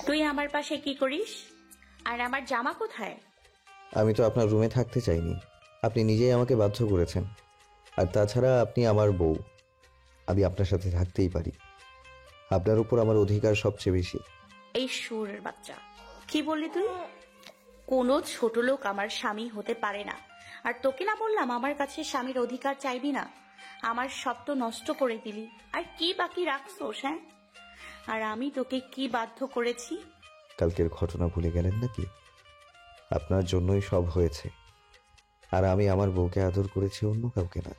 তুই আমার পাশে কি করিস? আর আমার জামা কোথায়? আমি তো আপনার রুমে থাকতে চাইনি, আপনি নিজেই আমাকে বাধ্য করেছেন। আর তাছাড়া আপনি আমার বউ, আমি আপনার সাথে থাকতেই পারি। আপনার উপর আমার অধিকার সবচেয়ে বেশি। এই শুয়োরের বাচ্চা, কি বললি তুই? কোনো ছোট লোক আমার স্বামী হতে পারে না। আর তোকে না বললাম আমার কাছে স্বামীর অধিকার চাইবি না? আমার সব তো নষ্ট করে দিলি। আর কি বাকি রাখছোস? হ্যাঁ, আর আমি তোকে কি বাধ্য করেছি? কালকের ঘটনা ভুলে গেলেন নাকি? আপনার জন্যই সব হয়েছে। আর আমি আমার বউকে আদর করেছি, অন্য কাউকে না।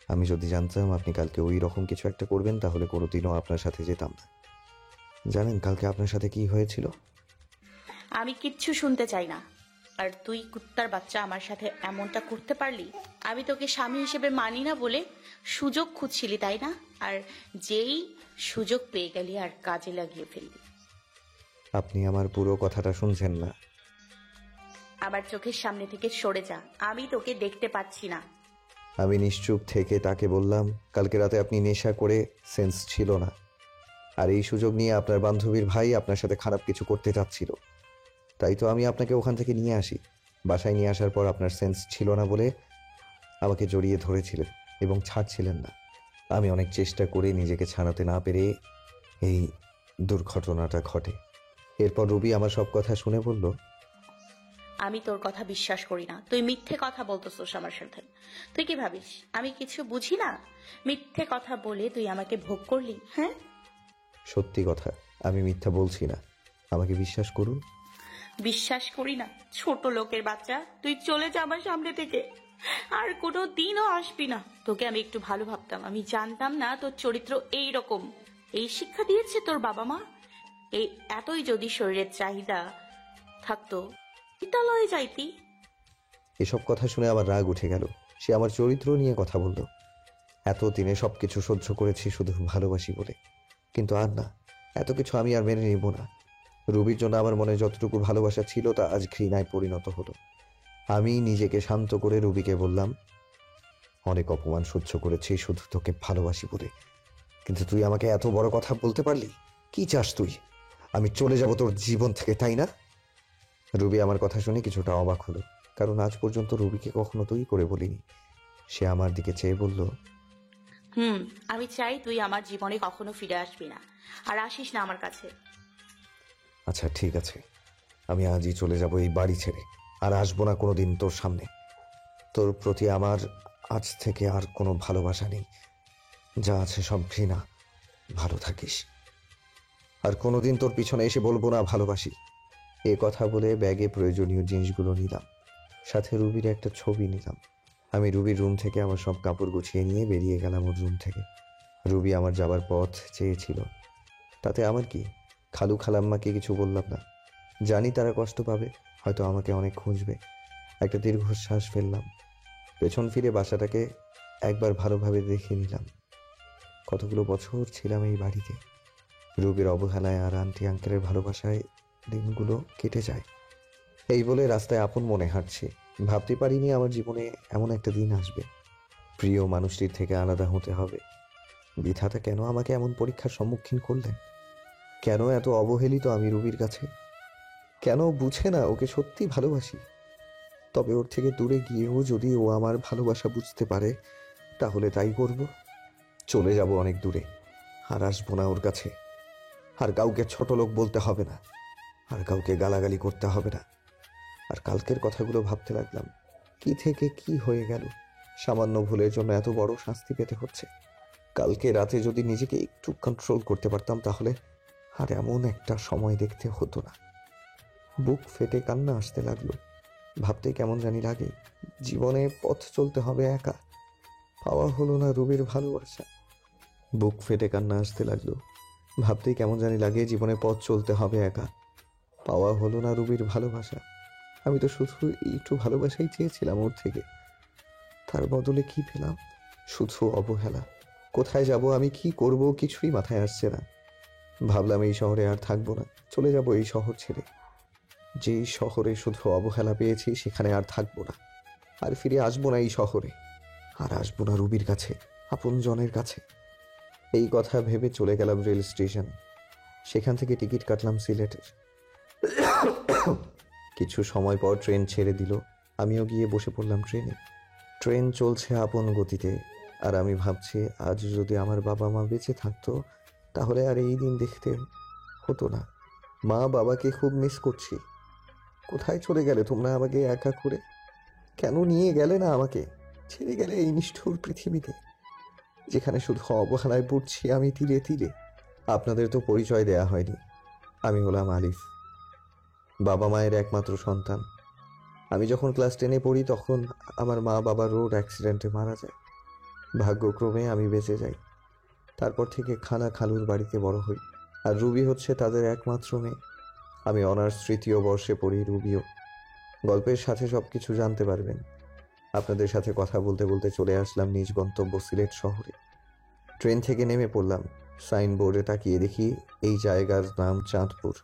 আমি যদি জানতাম আপনি কালকে ওই রকম কিছু একটা করবেন, তাহলে কোনোদিনও আপনার সাথে যেতাম না। জানেন কালকে আপনার সাথে কি হয়েছিল? আমি কিচ্ছু শুনতে চাই না। আর তুই কুত্তার বাচ্চা আমার সাথে এমনটা করতে পারলি? আমি তোকে স্বামী হিসেবে মানি না বলে সুযোগ খুঁজছিলি, তাই না? আর যেই সুযোগ পেয়ে গেলি আর কাজে লাগিয়ে ফেললি। আপনি আমার পুরো কথাটা শুনছেন না। আমার চোখের সামনে থেকে সরে যা, আমি তোকে দেখতে পাচ্ছি না। আমি নিশ্চুপ থেকে তাকে বললাম, কালকে রাতে আপনি নেশা করে সেন্স ছিল না, আর এই সুযোগ নিয়ে আপনার বান্ধবীর ভাই আপনার সাথে খারাপ কিছু করতে চাচ্ছিল। তাই তো আমি আপনাকে ওখান থেকে নিয়ে আসি। বাসায় নিয়ে আসার পর আপনার সেন্স ছিল না বলে আমাকে জড়িয়ে ধরেছিলেন এবং ছাড়ছিলেন না। আমি অনেক চেষ্টা করে নিজেকে ছাড়াতে না পেরে এই দুর্ঘটনাটা ঘটে। এরপর রবি আমার সব কথা শুনে বলল, আমি তোর কথা বিশ্বাস করি না। তুই মিথ্যে কথা বলতেছিস আমার সাথে। তুই কি ভাবিস আমি কিছু বুঝি না? মিথ্যে কথা বলে তুই আমাকে ভোগ করলি। হ্যাঁ, সত্যি কথা, আমি মিথ্যা বলছি না, আমাকে বিশ্বাস করুন। বিশ্বাস করি না? ছোট লোকের বাচ্চা, তুই চলে যা আমার সামনে থেকে। আর কোনো দিনও আসবি না। তোকে আমি একটু ভালো ভাবতাম, আমি জানতাম না তোর চরিত্র এই রকম। এই শিক্ষা দিয়েছে তোর বাবা মা? এই এতই যদি শরীরের চাহিদা থাকতো বিদ্যালয়ে যাইতি। এসব কথা শুনে আমার রাগ উঠে গেল। সে আমার চরিত্র নিয়ে কথা বলল। এতদিনে সবকিছু সহ্য করেছি শুধু ভালোবাসি বলে, কিন্তু আর না, এত কিছু আমি আর মেনে নিব না। রুবির জন্য আমার মনে যতটুকু ভালোবাসা ছিল তা আজ ঘৃণায় পরিণত হলো। আমি নিজেকে শান্ত করে রুবিকে বললাম, অনেক অপমান সহ্য করেছি শুধু তোকে ভালোবাসি বলে, কিন্তু তুই আমাকে এত বড় কথা বলতে পারলি? কি চাস তুই? আমি চলে যাব তোর জীবন থেকে, তাই না? রুবি আমার কথা শুনে কিছুটা অবাক হলো, কারণ আজ পর্যন্ত রুবিকে কখনো তুই করে বলিনি। সে আমার দিকে চেয়ে বলল, আমি চাই তুই আমার জীবনে কখনো ফিরে আসবি না, আর আসিস না আমার কাছে। আচ্ছা ঠিক আছে, আমি আজই চলে যাব এই বাড়ি ছেড়ে, আর আসবো না কোনোদিন তোর সামনে। তোর প্রতি আমার আজ থেকে আর কোনো ভালোবাসা নেই, যা আছে সব ঘৃণা। ভালো থাকিস। আর কোনোদিন তোর পিছনে এসে বলবো না ভালোবাসি। এ কথা বলে ব্যাগে প্রয়োজনীয় জিনিসগুলো নিলাম, সাথে রুবির একটা ছবি নিলাম। আমি রুবির রুম থেকে আমার সব কাপড় গুছিয়ে নিয়ে বেরিয়ে গেলাম ওর রুম থেকে। রুবি আমার যাবার পথ চেয়েছিল, তাতে আমার কি? খালু খালাম্মাকে কিছু বললাম না। জানি তারা কষ্ট পাবে, হয়তো আমাকে অনেক খুঁজবে। একটা দীর্ঘশ্বাস ফেললাম, পেছন ফিরে বাসাটাকে একবার ভালোভাবে দেখে নিলাম। কতগুলো বছর ছিলাম এই বাড়িতে। রুবির অবহেলায় আর আন্টি আঙ্কেলের ভালোবাসায় দিনগুলো কেটে যায়। এই বলে রাস্তায় আপন মনে হাঁটছি। ভাবতে পারিনি আমার জীবনে এমন একটা দিন আসবে। প্রিয় মানুষটির থেকে আলাদা হতে হবে। বিধাতা কেন আমাকে এমন পরীক্ষার সম্মুখীন করলেন? কেন এত অবহেলিত আমি রুবির কাছে? কেন বুঝে না ওকে সত্যি ভালোবাসি? তবে ওর থেকে দূরে গিয়েও যদি ও আমার ভালোবাসা বুঝতে পারে, তাহলে তাই করব। চলে যাব অনেক দূরে, আর আসবো না ওর কাছে। আর কাউকে ছোট লোক বলতে হবে না, আর কাউকে গালাগালি করতে হবে না। আর কালকের কথাগুলো ভাবতে লাগলাম, কি থেকে কি হয়ে গেল? সামান্য ভুলের জন্য এত বড় শাস্তি পেতে হচ্ছে। কালকে রাতে যদি নিজেকে একটু কন্ট্রোল করতে পারতাম, তাহলে আর এমন একটা সময় দেখতে হতো না। বুক ফেটে কান্না আসতে লাগলো। ভাবতে কেমন জানি লাগে, জীবনে পথ চলতে হবে একা। পাওয়া হলো না রুবির ভালোবাসা। বুক ফেটে কান্না আসতে লাগলো। ভাবতেই কেমন জানি লাগে, জীবনে পথ চলতে হবে একা। পাওয়া হলো না রুবির ভালোবাসা। আমি তো শুধু একটু ভালোবাসাই চেয়েছিলাম ওর থেকে, তার বদলে কি পেলাম? শুধু অবহেলা। কোথায় যাব, আমি কি করব, কিছুই মাথায় আসছে না। ভাবলাম এই শহরে আর থাকবো না, চলে যাব এই শহর ছেড়ে। যেই শহরে শুধু অবহেলা পেয়েছি সেখানে আর থাকবো না, আর ফিরে আসবো না এই শহরে, আর আসবো না রুবির কাছে, আপন জনের কাছে। এই কথা ভেবে চলে গেলাম রেল স্টেশনে। সেখান থেকে টিকিট কাটলাম সিলেটের। কিছু সময় পর ট্রেন ছেড়ে দিল। আমিও গিয়ে বসে পড়লাম ট্রেনে। ট্রেন চলছে আপন গতিতে, আর আমি ভাবছি আজ যদি আমার বাবা মা বেঁচে থাকতো তাহলে আর এই দিন দেখতে হতো না। মা বাবাকে খুব মিস করছি। কোথায় চলে গেলে তোমরা আমাকে একা করে? কেন নিয়ে গেলে না আমাকে? ছেড়ে গেলে এই নিষ্ঠুর পৃথিবীতে, যেখানে শুধু অবহেলায় পড়ছি আমি ধীরে ধীরে। আপনাদের তো পরিচয় দেয়া হয়নি। আমি হলাম আলিফ, বাবা মায়ের একমাত্র সন্তান। আমি যখন ক্লাস 10-এ পড়ি তখন আমার মা বাবা রোড অ্যাক্সিডেন্টে মারা যায়। ভাগ্যক্রমে আমি বেঁচে যাই। তারপর থেকে খালা খালুর বাড়িতে বড় হই, আর রুবি হচ্ছে তাদের একমাত্র মেয়ে। আমি অনার্স 3য় বর্ষে পড়ি, রুবিও। গল্পের সাথে সব কিছু জানতে পারবেন। আপনাদের সাথে কথা বলতে বলতে চলে আসলাম নিজ গন্তব্য সিলেট শহরে। ট্রেন থেকে নেমে পড়লাম। সাইনবোর্ডে তাকিয়ে দেখি এই জায়গার নাম চাঁদপুর।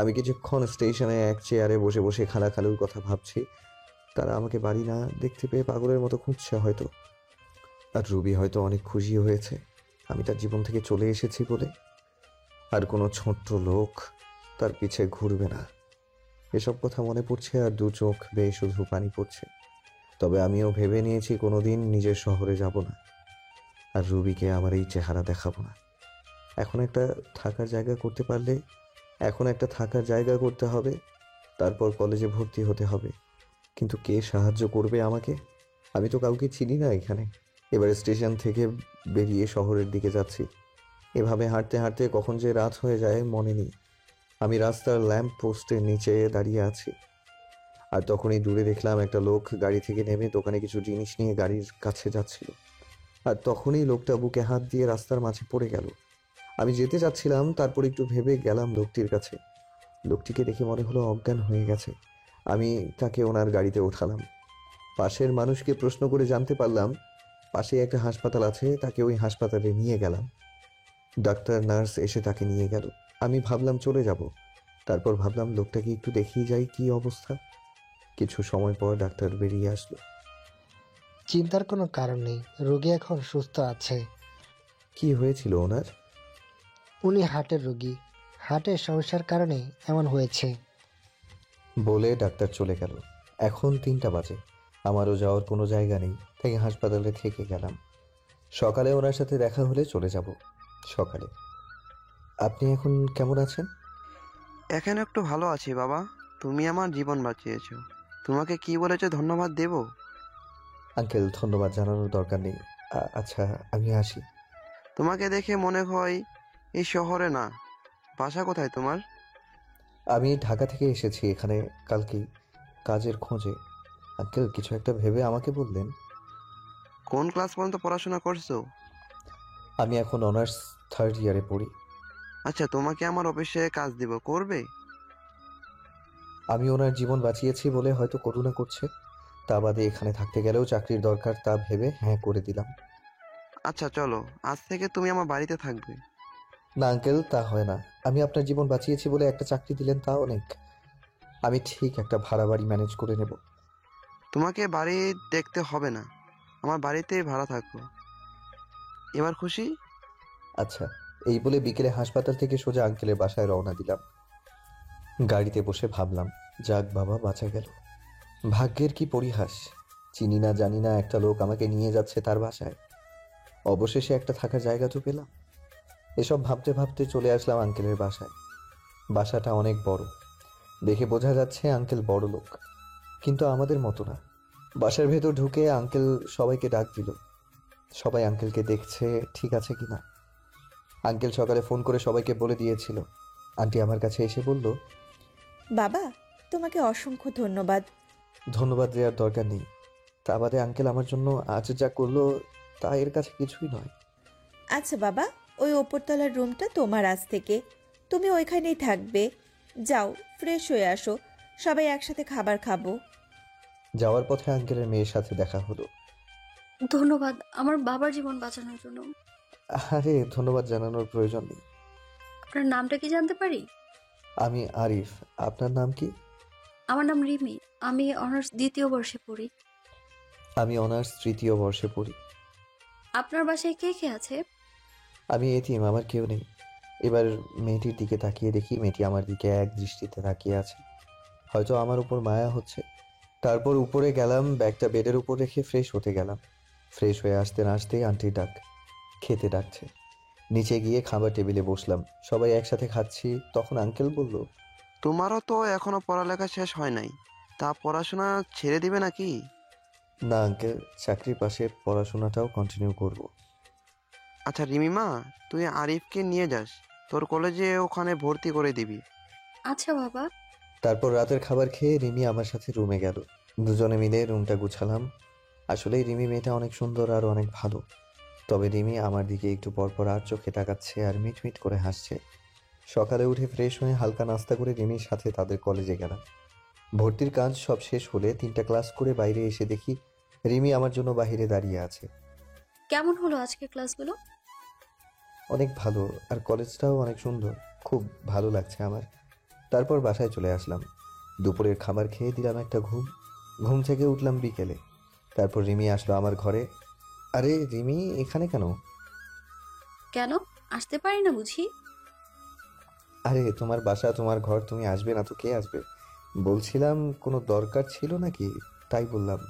আমি কিছুক্ষণ স্টেশনে এক চেয়ারে বসে বসে খালা খালুর কথা ভাবছি। তারা আমাকে বাড়ি না দেখতে পেয়ে পাগলের মতো খুঁজছে হয়তো। আর রুবি হয়তো অনেক খুশি হয়েছে আমি তার জীবন থেকে চলে এসেছি বলে। আর কোনো ছোট্ট লোক তার পিছে ঘুরবে না। এসব কথা মনে পড়ছে আর দু চোখ বেয়ে শুধু পানি পড়ছে। তবে আমিও ভেবে নিয়েছি কোনোদিন নিজের শহরে যাব না, আর রুবিকে আমার এই চেহারা দেখাবো না। এখন একটা থাকার জায়গা করতে হবে, তারপর কলেজে ভর্তি হতে হবে। কিন্তু কে সাহায্য করবে আমাকে? আমি তো কাউকে চিনি না এখানে। এবার স্টেশন থেকে বেরিয়ে শহরের দিকে যাচ্ছি। এভাবে হাঁটতে হাঁটতে কখন যে রাত হয়ে যায় মনে নেই। আমি রাস্তার ল্যাম্প পোস্টের নিচে দাঁড়িয়ে আছি, আর তখনই দূরে দেখলাম একটা লোক গাড়ি থেকে নেমে দোকানে কিছু জিনিস নিয়ে গাড়ির কাছে যাচ্ছিল। আর তখনই লোকটা বুকে হাত দিয়ে রাস্তার মাঝে পড়ে গেল। আমি যেতে যাচ্ছিলাম, তারপর একটু ভেবে গেলাম লোকটির কাছে। লোকটিকে দেখে মনে হলো অজ্ঞান হয়ে গেছে। আমি তাকে ওনার গাড়িতে ওঠালাম। পাশের মানুষকে প্রশ্ন করে জানতে পারলাম পাশে একটা হাসপাতাল আছে, তাকে ওই হাসপাতালে নিয়ে গেলাম। ডাক্তার নার্স এসে তাকে নিয়ে গেল। আমি ভাবলাম চলে যাব, তারপর ভাবলাম লোকটাকে একটু দেখিয়ে যাই কি অবস্থা। কিছু সময় পর ডাক্তার বেরিয়ে আসলো। চিন্তার কোনো কারণ নেই, রোগী এখন সুস্থ আছে। কি হয়েছিল ওনার? উনি হার্টের রোগী, হার্টের সমস্যার কারণে এমন হয়েছে। বলে ডাক্তার চলে গেল। এখন 3টা বাজে। আমারও যাওয়ার কোনো জায়গা নেই, তাই হাসপাতালে থেকে গেলাম। সকালে ওনার সাথে দেখা হলে চলে যাব সকালে। আপনি এখন কেমন আছেন? এখন একটু ভালো আছি বাবা। তুমি আমার জীবন বাঁচিয়েছো। তোমাকে কি বলেছে ধন্যবাদ দেব? আঙ্কেল, ধন্যবাদ জানানোর দরকার নেই। আচ্ছা, আমি আসি। তোমাকে দেখে মনে হয় এই শহরে না। বাসা কোথায় তোমার? আমি ঢাকা থেকে এসেছি এখানে কালকেই, কাজের খোঁজে। আঙ্কেল, কিছু একটা ভেবে আমাকে বললেন। কোন ক্লাস পর্যন্ত পড়াশোনা করছো? আমি এখন অনার্স 3rd ইয়ারে পড়ি। আচ্ছা, তোমাকে আমার অফিসে কাজ দিব, করবে? আমি ওনার জীবন বাঁচিয়েছি বলে হয়তো করুণা করছে, তা বাদে এখানে থাকতে গেলেও চাকরির দরকার, তা ভেবে হ্যাঁ করে দিলাম। আচ্ছা চলো, আজ থেকে তুমি আমার বাড়িতে থাকবে। না আঙ্কেল, তা হয় না। আমি আপনার জীবন বাঁচিয়েছি বলে একটা চাকরি দিলেন, তা অনেক। আমি ঠিক একটা ভাড়া বাড়ি ম্যানেজ করে নেব। তোমাকে বাড়ি দেখতে হবে না, আমার বাড়িতেই ভাড়া থাকবো। এবার খুশি? আচ্ছা, এই বলে বিকেলে হাসপাতাল থেকে সোজা আঙ্কেলের বাসায় রওনা দিলাম। গাড়িতে বসে ভাবলাম, যাক বাবা, বাঁচা গেল। ভাগ্যের কি পরিহাস! চিনি না জানি না একটা লোক আমাকে নিয়ে যাচ্ছে তার বাসায়। অবশেষে একটা থাকার জায়গা তো পেলাম। এসব ভাবতে ভাবতে চলে আসলাম আঙ্কেলের বাসায়। বাসাটা অনেক বড়, দেখে বোঝা যাচ্ছে আঙ্কেল বড় লোক, কিন্তু আমাদের মতো না। বাসার ভেতর ঢুকে আঙ্কেল সবাইকে ডাক দিল। সবাই আঙ্কেলকে দেখছে ঠিক আছে কিনা। আঙ্কেল সকালে ফোন করে সবাইকে বলে দিয়েছিল। আন্টি আমার কাছে এসে বলল, বাবা, তোমাকে অসংখ্য ধন্যবাদ। ধন্যবাদ দেওয়ার দরকার নেই। তা বাদে আঙ্কেল আমার জন্য আজ যা করলো তা এর কাছে কিছুই নয়। আচ্ছা বাবা, ওই ওপরতলার রুমটা তোমার আজ থেকে, তুমি ওইখানেই থাকবে। যাও, ফ্রেশ হয়ে আসো, সবাই একসাথে খাবার খাবো। যাওয়ার পথে আঙ্কেলের মেয়ের সাথে দেখা হলো। ধন্যবাদ আমার বাবার জীবন বাঁচানোর জন্য। আরে, ধন্যবাদ জানানোর প্রয়োজন নেই। আপনার নামটা কি জানতে পারি? আমি আরিফ। আপনার নাম কি? আমার নাম রিমি, আমি অনার্স 2য় বর্ষে পড়ি। আমি অনার্স 3য় বর্ষে পড়ি। আপনার বাসায় কে কে আছে? আমি এতিম, আমার কেউ নেই। এবার মেয়েটির দিকে তাকিয়ে দেখি মেয়েটি আমার দিকে এক দৃষ্টিতে তাকিয়ে আছে, হয়তো আমার উপর মায়া হচ্ছে। তারপর উপরে গেলাম, ব্যাগটা বেডের উপর রেখে ফ্রেশ হতে গেলাম। ফ্রেশ হয়ে আসতে না আসতেই আন্টির ডাক, খেতে ডাকছে। নিচে গিয়ে খাবার টেবিলে বসলাম, সবাই একসাথে খাচ্ছি। তখন আঙ্কেল বলল, তোমারও তো এখনো পড়ালেখা শেষ হয় নাই, তা পড়াশোনা ছেড়ে দিবে নাকি? না আঙ্কেল, চাকরির পাশে পড়াশোনাটাও কন্টিনিউ করব। আচ্ছা রিমিমা, তুই আরিফকে নিয়ে যাস, তোর কলেজে ওখানে ভর্তি করে দিবি। আচ্ছা বাবা। তারপর রাতের খাবার খেয়ে রিমি আমার সাথে রুমে গেল। দুজনে মিলে রুমটা গুছালাম। আসলেই রিমি মেয়েটা অনেক সুন্দর আর অনেক ভালো। তবে রিমি আমার দিকে একটু পরপর আর চোখে তাকাচ্ছে আর মিটমিট করে হাসছে। সকালে উঠে ফ্রেশ হয়ে হালকা নাস্তা করে রিমির সাথে তাদের কলেজে গেলাম। ভর্তির কাজ সব শেষ হলে 3টা ক্লাস করে বাইরে এসে দেখি রিমি আমার জন্য বাইরে দাঁড়িয়ে আছে। কেমন হলো আজকে ক্লাসগুলো? অনেক ভালো, আর কলেজটাও অনেক সুন্দর, খুব ভালো লাগছে আমার। তারপর বাসায় চলে আসলাম। দুপুরের খাবার খেয়ে দিলাম একটা ঘুম। ঘুম থেকে উঠলাম বিকেলে। তারপর রিমি আসলো আমার ঘরে। আরে রিমি, এখানে কেন? কেন, আসতে পারি না বুঝি? আরে তোমার বাসা, তোমার ঘর, তুমি আসবে না তো কে আসবে? বলছিলাম কোনো দরকার ছিল নাকি, তাই বললাম।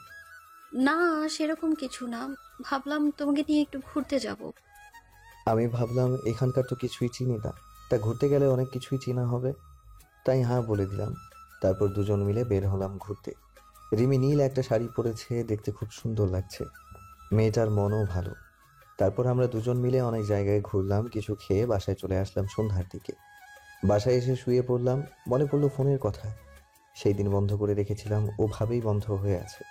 না, সেরকম কিছু না, ভাবলাম তোমাকে নিয়ে একটু ঘুরতে যাব। আমি ভাবলাম এখানকার তো কিছুই চিনি না, তা ঘুরতে গেলে অনেক কিছুই চেনা হবে, তাই হ্যাঁ বলে দিলাম। তারপর দুজন মিলে বের হলাম ঘুরতে। রিমি নীল একটা শাড়ি পরেছে, দেখতে খুব সুন্দর লাগছে। মেয়েটার মনও ভালো। তারপর আমরা দুজন মিলে অনেক জায়গায় ঘুরলাম, কিছু খেয়ে বাসায় চলে আসলাম সন্ধ্যার দিকে। বাসায় এসে শুয়ে পড়লাম, মনে পড়লো ফোনের কথা। সেই দিন বন্ধ করে রেখেছিলাম, ওভাবেই বন্ধ হয়ে আছে।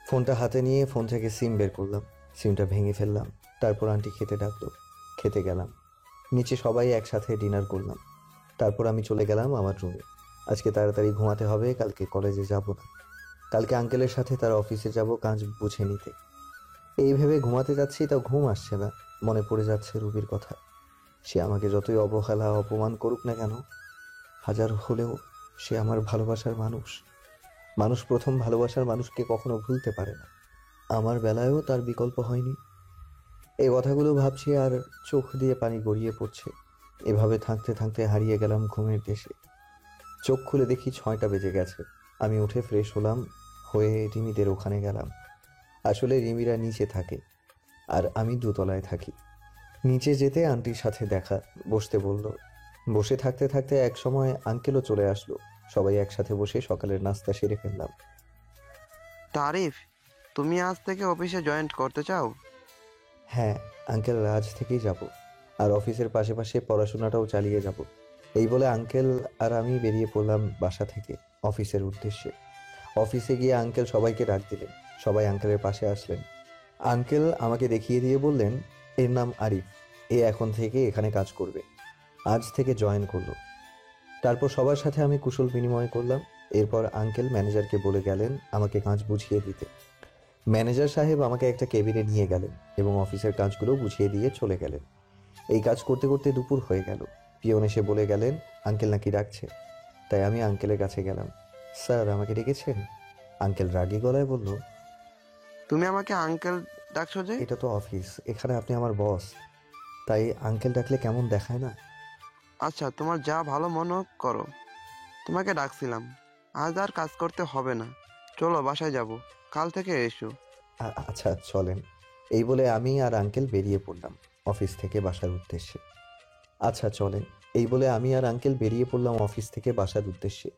ফোনটা হাতে নিয়ে ফোন থেকে সিম বের করলাম, সিমটা ভেঙে ফেললাম। তারপর আন্টি খেতে ডাকলো, খেতে গেলাম। নিচে সবাই একসাথে ডিনার করলাম। তারপর আমি চলে গেলাম আমার রুমে। আজকে তাড়াতাড়ি ঘুমাতে হবে, কালকে কলেজে যাব না। কালকে আঙ্কেলের সাথে তার অফিসে যাব কাজ বুঝে নিতে। এই ভেবে ঘুমাতে যাচ্ছি, তাও ঘুম আসছে না। মনে পড়ে যাচ্ছে রুবির কথা। সে আমাকে যতই অবহেলা অপমান করুক না কেন, হাজার হলেও সে আমার ভালোবাসার মানুষ। মানুষ প্রথম ভালোবাসার মানুষকে কখনো ভুলতে পারে না। আমার বেলায়ও তার বিকল্প হয়নি। এই কথাগুলো ভাবছি আর চোখ দিয়ে পানি গড়িয়ে পড়ছে। এভাবে থাকতে থাকতে হারিয়ে গেলাম ঘুমের দেশে। চোখ খুলে দেখি 6টা বেজে গেছে। আমি উঠে ফ্রেশ হলাম, হয়ে রিমিদের ওখানে গেলাম। আসলে রিমিরা নিচে থাকে আর আমি দোতলায় থাকি। নিচে যেতে আন্টির সাথে দেখা, বসতে বলল। বসে থাকতে থাকতে এক সময় আঙ্কেলও চলে আসলো। সবাই একসাথে বসে সকালের নাস্তা সেরে ফেললাম। তারিফ, তুমি আজ থেকে অফিসে জয়েন করতে চাও? হ্যাঁ আঙ্কেল, আজ থেকেই যাব, আর অফিসের পাশে পাশে পড়াশোনাটাও চালিয়ে যাব। এই বলে আঙ্কেল আর আমি বেরিয়ে পড়লাম বাসা থেকে অফিসের উদ্দেশ্যে। অফিসে গিয়ে আঙ্কেল সবাইকে ডাক দিলেন। সবাই আঙ্কেলের পাশে আসলেন। আঙ্কেল আমাকে দেখিয়ে দিয়ে বললেন, এর নাম আরিফ, এ এখন থেকে এখানে কাজ করবে, আজ থেকে জয়েন করলো। তারপর সবার সাথে আমি কুশল বিনিময় করলাম। এরপর আঙ্কেল ম্যানেজারকে বলে গেলেন আমাকে কাজ বুঝিয়ে দিতে। ম্যানেজার সাহেব আমাকে একটা কেবিনে নিয়ে গেলেন এবং অফিসের কাজগুলো বুঝিয়ে দিয়ে চলে গেলেন। এই কাজ করতে করতে দুপুর হয়ে গেল। পিয়ন এসে বলে গেলেন আঙ্কেল নাকি ডাকছে। তাই আমি আঙ্কেলের কাছে গেলাম। স্যার, আমাকে ডেকেছেন? আঙ্কেল রাগী গলায় বলল, তুমি আমাকে আঙ্কেল ডাকছো যে? এটা তো অফিস, এখানে আপনি আমার বস, তাই আঙ্কেল ডাকলে কেমন দেখায় না? আচ্ছা, তোমার যা ভালো মনে করো। তোমাকে ডাকছিলাম, আজ আর কাজ করতে হবে না, চলো বাসায় যাব, কাল থেকে এসো। আচ্ছা চলেন। এই বলে আমি আর আঙ্কেল বেরিয়ে পড়লাম অফিস থেকে বাসার উদ্দেশ্যে। আচ্ছা চলেন, এই বলে আমি আর আঙ্কেল বেরিয়ে পড়লাম অফিস থেকে বাসার উদ্দেশ্যে।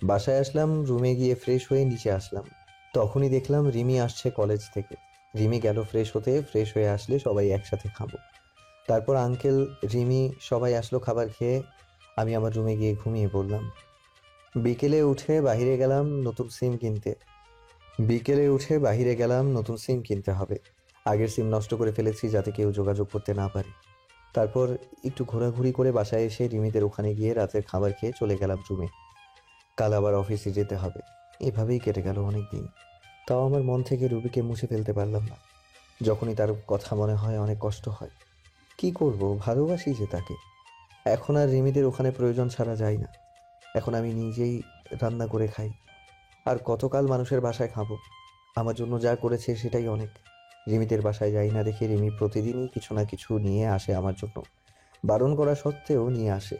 বাসায় আসলাম, রুমে গিয়ে ফ্রেশ হয়ে নিচে আসলাম। তখনই দেখলাম রিমি আসছে কলেজ থেকে। রিমি গেল ফ্রেশ হতে, ফ্রেশ হয়ে আসলে সবাই একসাথে খাবো। তারপর আঙ্কেল, রিমি সবাই আসলো খাবার খেয়ে। আমি আমার রুমে গিয়ে ঘুমিয়ে পড়লাম। বিকেলে উঠে বাহিরে গেলাম নতুন সিম কিনতে হবে। আগের সিম নষ্ট করে ফেলেছি যাতে কেউ যোগাযোগ করতে না পারে। তারপর একটু ঘোরাঘুরি করে বাসায় এসে রিমিদের ওখানে গিয়ে রাতের খাবার খেয়ে চলে গেলাম রুমে। কাল আবার অফিসে যেতে হবে। এভাবেই কেটে গেল অনেক দিন। তাও আমার মন থেকে রুবিকে মুছে ফেলতে পারলাম না। যখনই তার কথা মনে হয় অনেক কষ্ট হয়। কি করব, ভালোবাসি যে তাকে। এখন আর রিমিদের ওখানে প্রয়োজন ছাড়া যায় না। এখন আমি নিজেই রান্না করে খাই। আর কতকাল মানুষের বাসায় খাবো? আমার জন্য যা করেছে সেটাই অনেক। রিমিদের বাসায় যাই না দেখে রিমি প্রতিদিনই কিছু না কিছু নিয়ে আসে আমার জন্য। বারণ করা সত্ত্বেও নিয়ে আসে।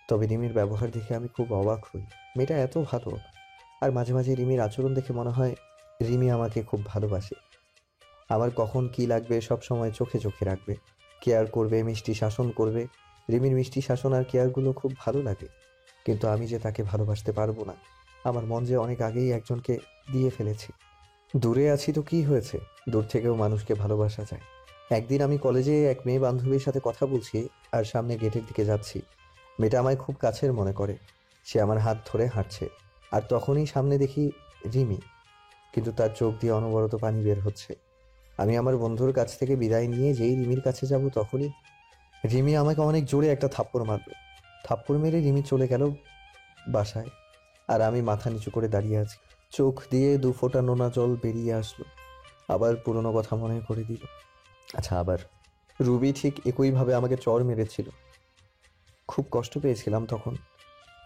তবে রিমির ব্যবহার দেখে আমি খুব অবাক হই। মেয়েটা এত ভালো। আর মাঝে মাঝে রিমির আচরণ দেখে মনে হয় রিমি আমাকে খুব ভালোবাসে। আমার কখন কি লাগবে সব সময় চোখে চোখে রাখবে, কেয়ার করবে, মিষ্টি শাসন করবে। রিমির মিষ্টি শাসন আর কেয়ারগুলো খুব ভালো লাগে। কিন্তু আমি যে তাকে ভালোবাসতে পারবো না। আমার মন যে অনেক আগেই একজনকে দিয়ে ফেলেছি। দূরে আছি তো কি হয়েছে, দূর থেকেও মানুষকে ভালোবাসা যায়। একদিন আমি কলেজে এক মেয়ে বান্ধবীর সাথে কথা বলছি আর সামনে গেটের দিকে যাচ্ছি। মেয়েটা আমায় খুব কাছের মনে করে। সে আমার হাত ধরে হাঁটছে আর তখনই সামনে দেখি রিমি, কিন্তু তার চোখ দিয়ে অনবরত পানি বের হচ্ছে। আমি আমার বন্ধুর কাছ থেকে বিদায় নিয়ে যেই রিমির কাছে যাব তখনই রিমি আমাকে অনেক জোরে একটা থাপ্পড় মারল। থাপ্পড় মেরে রিমি চলে গেল বাসায়। আর আমি মাথা নিচু করে দাঁড়িয়ে আছি। চোখ দিয়ে 2 ফোঁটা নোনা জল বেরিয়ে আসলো। আবার পুরনো কথা মনে করে দিল। আচ্ছা, আবার রুবি ঠিক একইভাবে আমাকে চড় মেরেছিল। খুব কষ্ট পেয়েছিলাম তখন।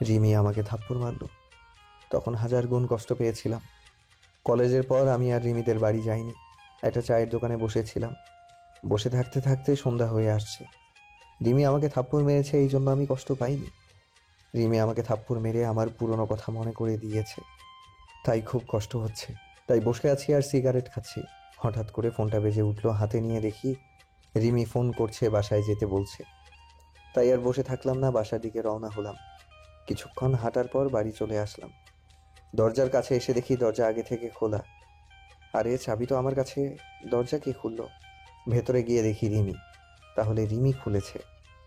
রিমি আমাকে থাপ্পড় মারল, তখন 1000 গুণ কষ্ট পেয়েছিলাম। কলেজের পর আমি আর রিমিদের বাড়ি যাইনি। একটা চায়ের দোকানে বসেছিলাম। বসে থাকতে থাকতে সন্ধ্যা হয়ে আসছে। রিমি আমাকে থাপ্পড় মেরেছে, এই জন্য আমি কষ্ট পাইনি। রিমি আমাকে থাপ্পড় মেরে আমার পুরনো কথা মনে করে দিয়েছে, তাই খুব কষ্ট হচ্ছে। তাই বসে আছি আর সিগারেট খাচ্ছি। হঠাৎ করে ফোনটা বেজে উঠলো। হাতে নিয়ে দেখি রিমি ফোন করছে, বাসায় যেতে বলছে। তাই আর বসে থাকলাম না, বাসার দিকে রওনা হলাম। কিছুক্ষণ হাঁটার পর বাড়ি চলে আসলাম। দরজার কাছে এসে দেখি দরজা আগে থেকে খোলা। আরে চাবি তো আমার কাছে, দরজা কে খুললো? ভেতরে গিয়ে দেখি রিমি। তাহলে রিমি খুলেছে।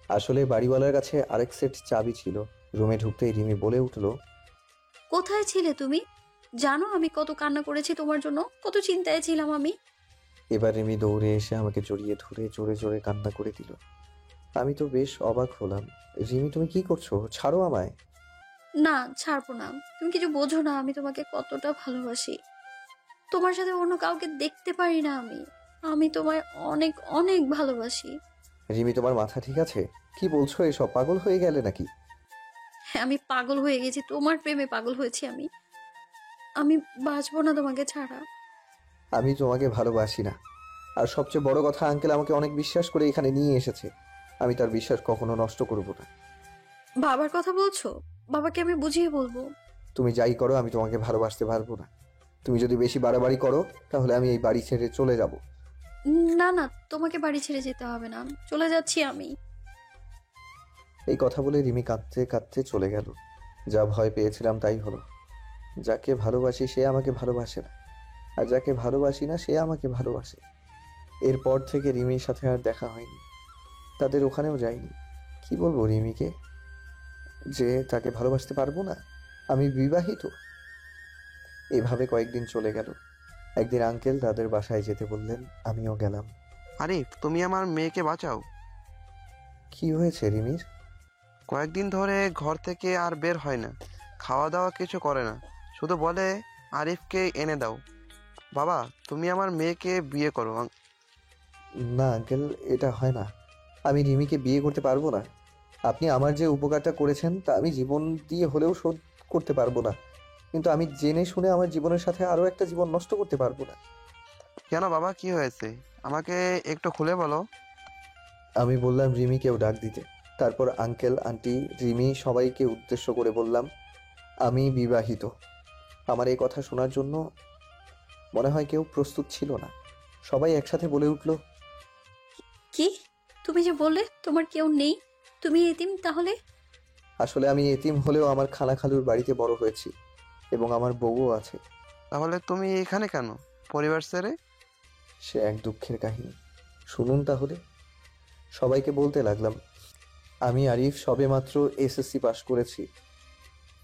আসলে বাড়িওয়ালার কাছে আরেক সেট চাবি ছিল। রুমে ঢুকতেই রিমি বলে উঠলো, কোথায় ছিলে তুমি? জানো আমি কত কান্না করেছি তোমার জন্য, কত চিন্তায় ছিলাম আমি। এবার রিমি দৌড়ে এসে আমাকে জড়িয়ে ধরে জোরে জোরে কান্না করে দিল। আমি তো বেশ অবাক হলাম। রিমি, তুমি কি করছো? ছাড়ো আমায়। না, ছাড়বো না। তুমি কিছু বোঝো না আমি তোমাকে কতটা ভালোবাসি। তোমার সাথে অন্য কাউকে দেখতে পারি না আমি। আমি তোমায় অনেক অনেক ভালোবাসি। রিমি, তোমার মাথা ঠিক আছে? কি বলছো এসব? পাগল হয়ে গেলে নাকি? হ্যাঁ, আমি পাগল হয়ে গেছি, তোমার প্রেমে পাগল হয়েছি আমি। আমি বাঁচবো না তোমাকে ছাড়া। আমি তোমাকে ভালোবাসি না। আর সবচেয়ে বড় কথা, আঙ্কেল আমাকে অনেক বিশ্বাস করে এখানে নিয়ে এসেছে। আমি তার বিশ্বাস কখনো নষ্ট করব না। বাবার কথা বলছো? বাবাকে আমি বুঝিয়ে বলবো। তুমি যাই করো, আমি তোমাকে ভালোবাসতে পারবো না। তুমি যদি বেশি বাড়াবাড়ি করো তাহলে আমি এই বাড়ি ছেড়ে চলে যাব। না না, তোমাকে বাড়ি ছেড়ে যেতে হবে না, চলে যাচ্ছি আমি। এই কথা বলে রিমি কাঁদতে কাঁদতে চলে গেল। যা ভয় পেয়েছিলাম তাই হলো। যাকে ভালোবাসি সে আমাকে ভালোবাসে না, আর যাকে ভালোবাসি না সে আমাকে ভালোবাসে। এরপর থেকে রিমির সাথে আর দেখা হয়নি। তাদের ওখানেও যাইনি। কি বলবো রিমিকে যে তাকে ভালোবাসতে পারবো না? আমি বিবাহিত। এভাবে কয়েকদিন চলে গেল। একদিন আঙ্কেল তাদের বাসায় যেতে বললেন, আমিও গেলাম। আরিফ, তুমি আমার মেয়েকে বাঁচাও। কি হয়েছে রিমির? কয়েকদিন ধরে ঘর থেকে আর বের হয় না, খাওয়া দাওয়া কিছু করে না, শুধু বলে আরিফকে এনে দাও। বাবা, তুমি আমার মেয়েকে বিয়ে করো। না আঙ্কেল, এটা হয় না। আমি রিমিকে বিয়ে করতে পারবো না। আপনি আমার যে উপকারটা করেছেন তা আমি জীবন দিয়ে হলেও শোধ করতে পারবো না, কিন্তু আমি জেনে শুনে আমার জীবনের সাথে আরো একটা জীবন নষ্ট করতে পারবো না। কেন বাবা, কি হয়েছে? আমাকে একটু খুলে বলো। আমি বললাম রিমিকেও ডাক দিতে। তারপর আঙ্কেল, আন্টি, রিমি সবাইকে উদ্দেশ্য করে বললাম, আমি বিবাহিত। আমার এই কথা শোনার জন্য মনে হয় কেউ প্রস্তুত ছিল না। সবাই একসাথে বলে উঠল, কি? তুমি যে বললে তোমার কেউ নেই, তুমি এতিম তাহলে? আসলে আমি এতিম হলেও আমার খালা খালুর বাড়িতে বড় হয়েছি এবং আমার বউও আছে। তাহলে তুমি এখানে কেন, পরিবার ছেড়ে? সে এক দুঃখের কাহিনী। শুনুন তাহলে। সবাইকে বলতে লাগলাম, আমি আরিফ সবেমাত্র এসএসসি পাশ করেছি।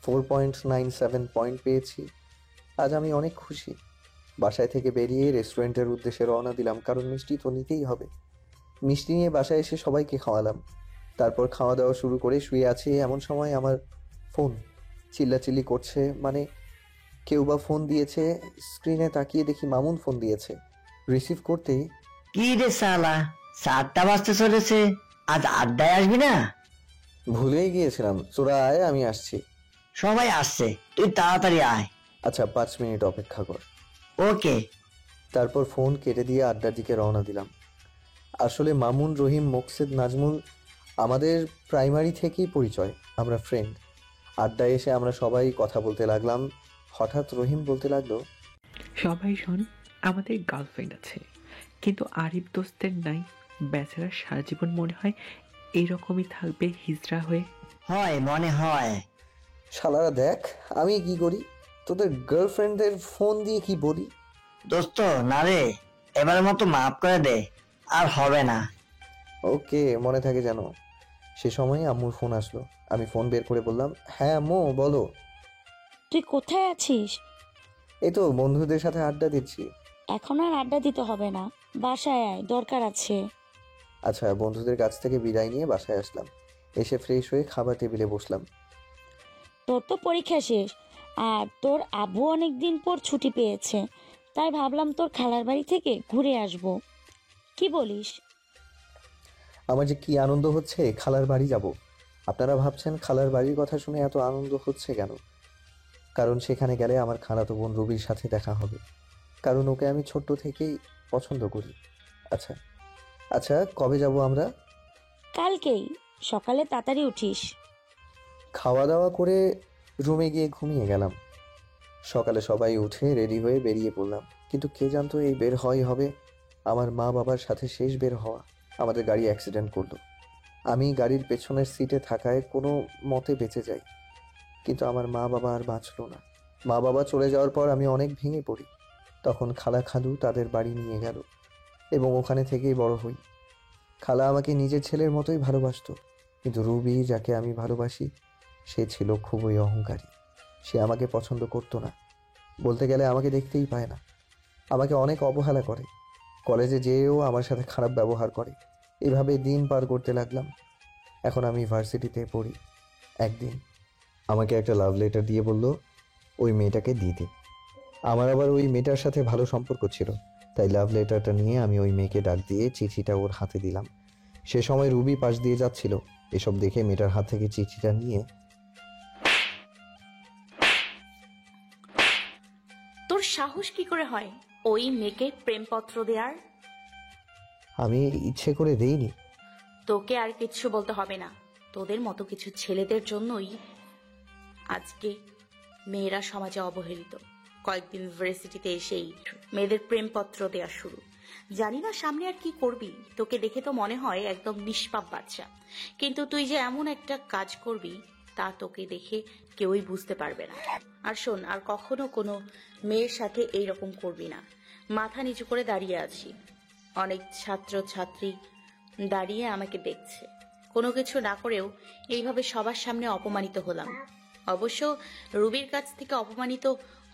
4.97 পয়েন্ট পেয়েছি। আজ আমি অনেক খুশি। বাসায় থেকে বেরিয়ে রেস্টুরেন্টের উদ্দেশ্যে রওনা দিলাম, কারণ মিষ্টি তো নিতেই হবে। মিষ্টি নিয়ে বাসায় এসে সবাইকে খাওয়ালাম। তারপর খাওয়া দাওয়া শুরু করে শুয়ে আছি, এমন সময় আমার ফোন চিল্লাচিল্লি করছে। মানে কেউ বা ফোন দিয়েছে। স্ক্রিনে তাকিয়ে দেখি মামুন ফোন দিয়েছে। রিসিভ করতেই, কি রে শালা, 7টা বাজতে চলেছে, আজ আড্ডায় আসবি না? ভুলেই গিয়েছিলাম। তোরা আয়, আমি আসছি। সবাই আসছে, তুই তাড়াতাড়ি আয়। আচ্ছা, 5 মিনিট অপেক্ষা কর। ওকে। তারপর ফোন কেটে দিয়ে আড্ডার দিকে রওনা দিলাম। আসলে মামুন, রহিম, মোকসেদ, নাজমুল আমাদের প্রাইমারি থেকেই পরিচয়, আমরা ফ্রেন্ড। আড্ডায় এসে আমরা সবাই কথা বলতে লাগলাম। হঠাৎ রহিম বলতে লাগলো, সবাই শোন, আমাদের গার্লফ্রেন্ড আছে, কিন্তু আরিফ দোস্তের নাই। বেচারা সারা জীবন মনে হয় এইরকমই থাকবে হিজড়া হয়ে। হয় মনে হয়। শালারা দেখ আমি কি করি, তোদের গার্লফ্রেন্ডদের ফোন দিয়ে কি বলি। দোস্ত না রে, এবারের মতো মাফ করে দে, আর হবে না। ওকে, মনে থাকে যেন। সে সময় আম্মুর ফোন আসলো। আমি ফোন বের করে বললাম, হ্যাঁ আম্মু বলো। তুই কোথায় আছিস? এই তো বন্ধুদের সাথে আড্ডা দিচ্ছি। এখন আর আড্ডা দিতে হবে না, বাসায় আয়, দরকার আছে। আচ্ছা, বন্ধুদের কাছ থেকে বিদায় নিয়ে বাসায় আসলাম। এসে ফ্রেশ হয়ে খাবার টেবিলে বসলাম। তোর তো পরীক্ষা শেষ, আর তোর আব্বু অনেক দিন পর ছুটি পেয়েছে, তাই ভাবলাম তোর খালার বাড়ি থেকে ঘুরে আসব। কি বলিস? আমার যে কি আনন্দ হচ্ছে, খালার বাড়ি যাব। আপনারা ভাবছেন খালার বাড়ির কথা শুনে এত আনন্দ হচ্ছে কেন? কারণ সেখানে গেলে আমার খালাতো বোন রুবির সাথে দেখা হবে, কারণ ওকে আমি ছোট্ট থেকেই পছন্দ করি। আচ্ছা আচ্ছা, কবে যাব আমরা? কালকেই সকালে তাড়াতাড়ি উঠিস। খাওয়া দাওয়া করে রুমে গিয়ে ঘুমিয়ে গেলাম। সকালে সবাই উঠে রেডি হয়ে বেরিয়ে পড়লাম, কিন্তু কে জানতো এই বের হওয়াই হবে আমার মা বাবার সাথে শেষ বের হওয়া। আমাদের গাড়ি অ্যাক্সিডেন্ট করলো। আমি গাড়ির পেছনের সিটে থাকায় কোনো মতে বেঁচে যাই, কিন্তু আমার মা বাবা আর বাঁচলো না। মা বাবা চলে যাওয়ার পর আমি অনেক ভেঙে পড়ি। তখন খালা খালু তাদের বাড়ি নিয়ে গেল এবং ওখানে থেকেই বড় হই। খালা আমাকে নিজের ছেলের মতোই ভালোবাসতো, কিন্তু রুবি যাকে আমি ভালোবাসি সে ছিল খুবই অহংকারী। সে আমাকে পছন্দ করতো না, বলতে গেলে আমাকে দেখতেই পায় না। আমাকে অনেক অবহেলা করে, কলেজে যেয়েও আমার সাথে খারাপ ব্যবহার করে। এভাবে দিন পার করতে লাগলাম। এখন আমি ভার্সিটিতে পড়ি। একদিন আমাকে একটা লাভ লেটার দিয়ে বলল ওই মেয়েটাকে দিতে। আমার আবার ওই মেয়েটার সাথে ভালো সম্পর্ক ছিল, তাই লাভ লেটারটা নিয়ে আমি ওই মেয়েকে ডাক দিয়ে চিঠিটা ওর হাতে দিলাম। সে সময় রুবি পাশ দিয়ে যাচ্ছিল। এসব দেখে মেয়েটার হাত থেকে চিঠিটা নিয়ে, তোর সাহস কি করে হয় ওই মেয়েকে প্রেমপত্র দেওয়ার? আমি ইচ্ছে করে দেইনি। তোকে আর কিচ্ছু বলতে হবে না। তোদের মতো কিছু ছেলেদের জন্যই আজকে মেয়েরা সমাজে অবহেলিত। কয়েকদিন ইউনিভার্সিটিতে এসেই মেয়েদের প্রেমপত্র দেওয়া শুরু। জানি না সামনে আর কি করবি, তোকে দেখে তো মনে হয় একদম নিষ্পাপ বাচ্চা, কিন্তু তুই যে এমন একটা কাজ করবি তা তোকে দেখে কেউই বুঝতে পারবে না। আর শোন, আর কখনো কোনো মেয়ের সাথে এইরকম করবি না। মাথা নিচু করে দাঁড়িয়ে আছি, অনেক ছাত্র ছাত্রী দাঁড়িয়ে আমাকে দেখছে। কোনো কিছু না করেও এইভাবে সবার সামনে অপমানিত হলাম। অবশ্য রুবির কাছ থেকে অপমানিত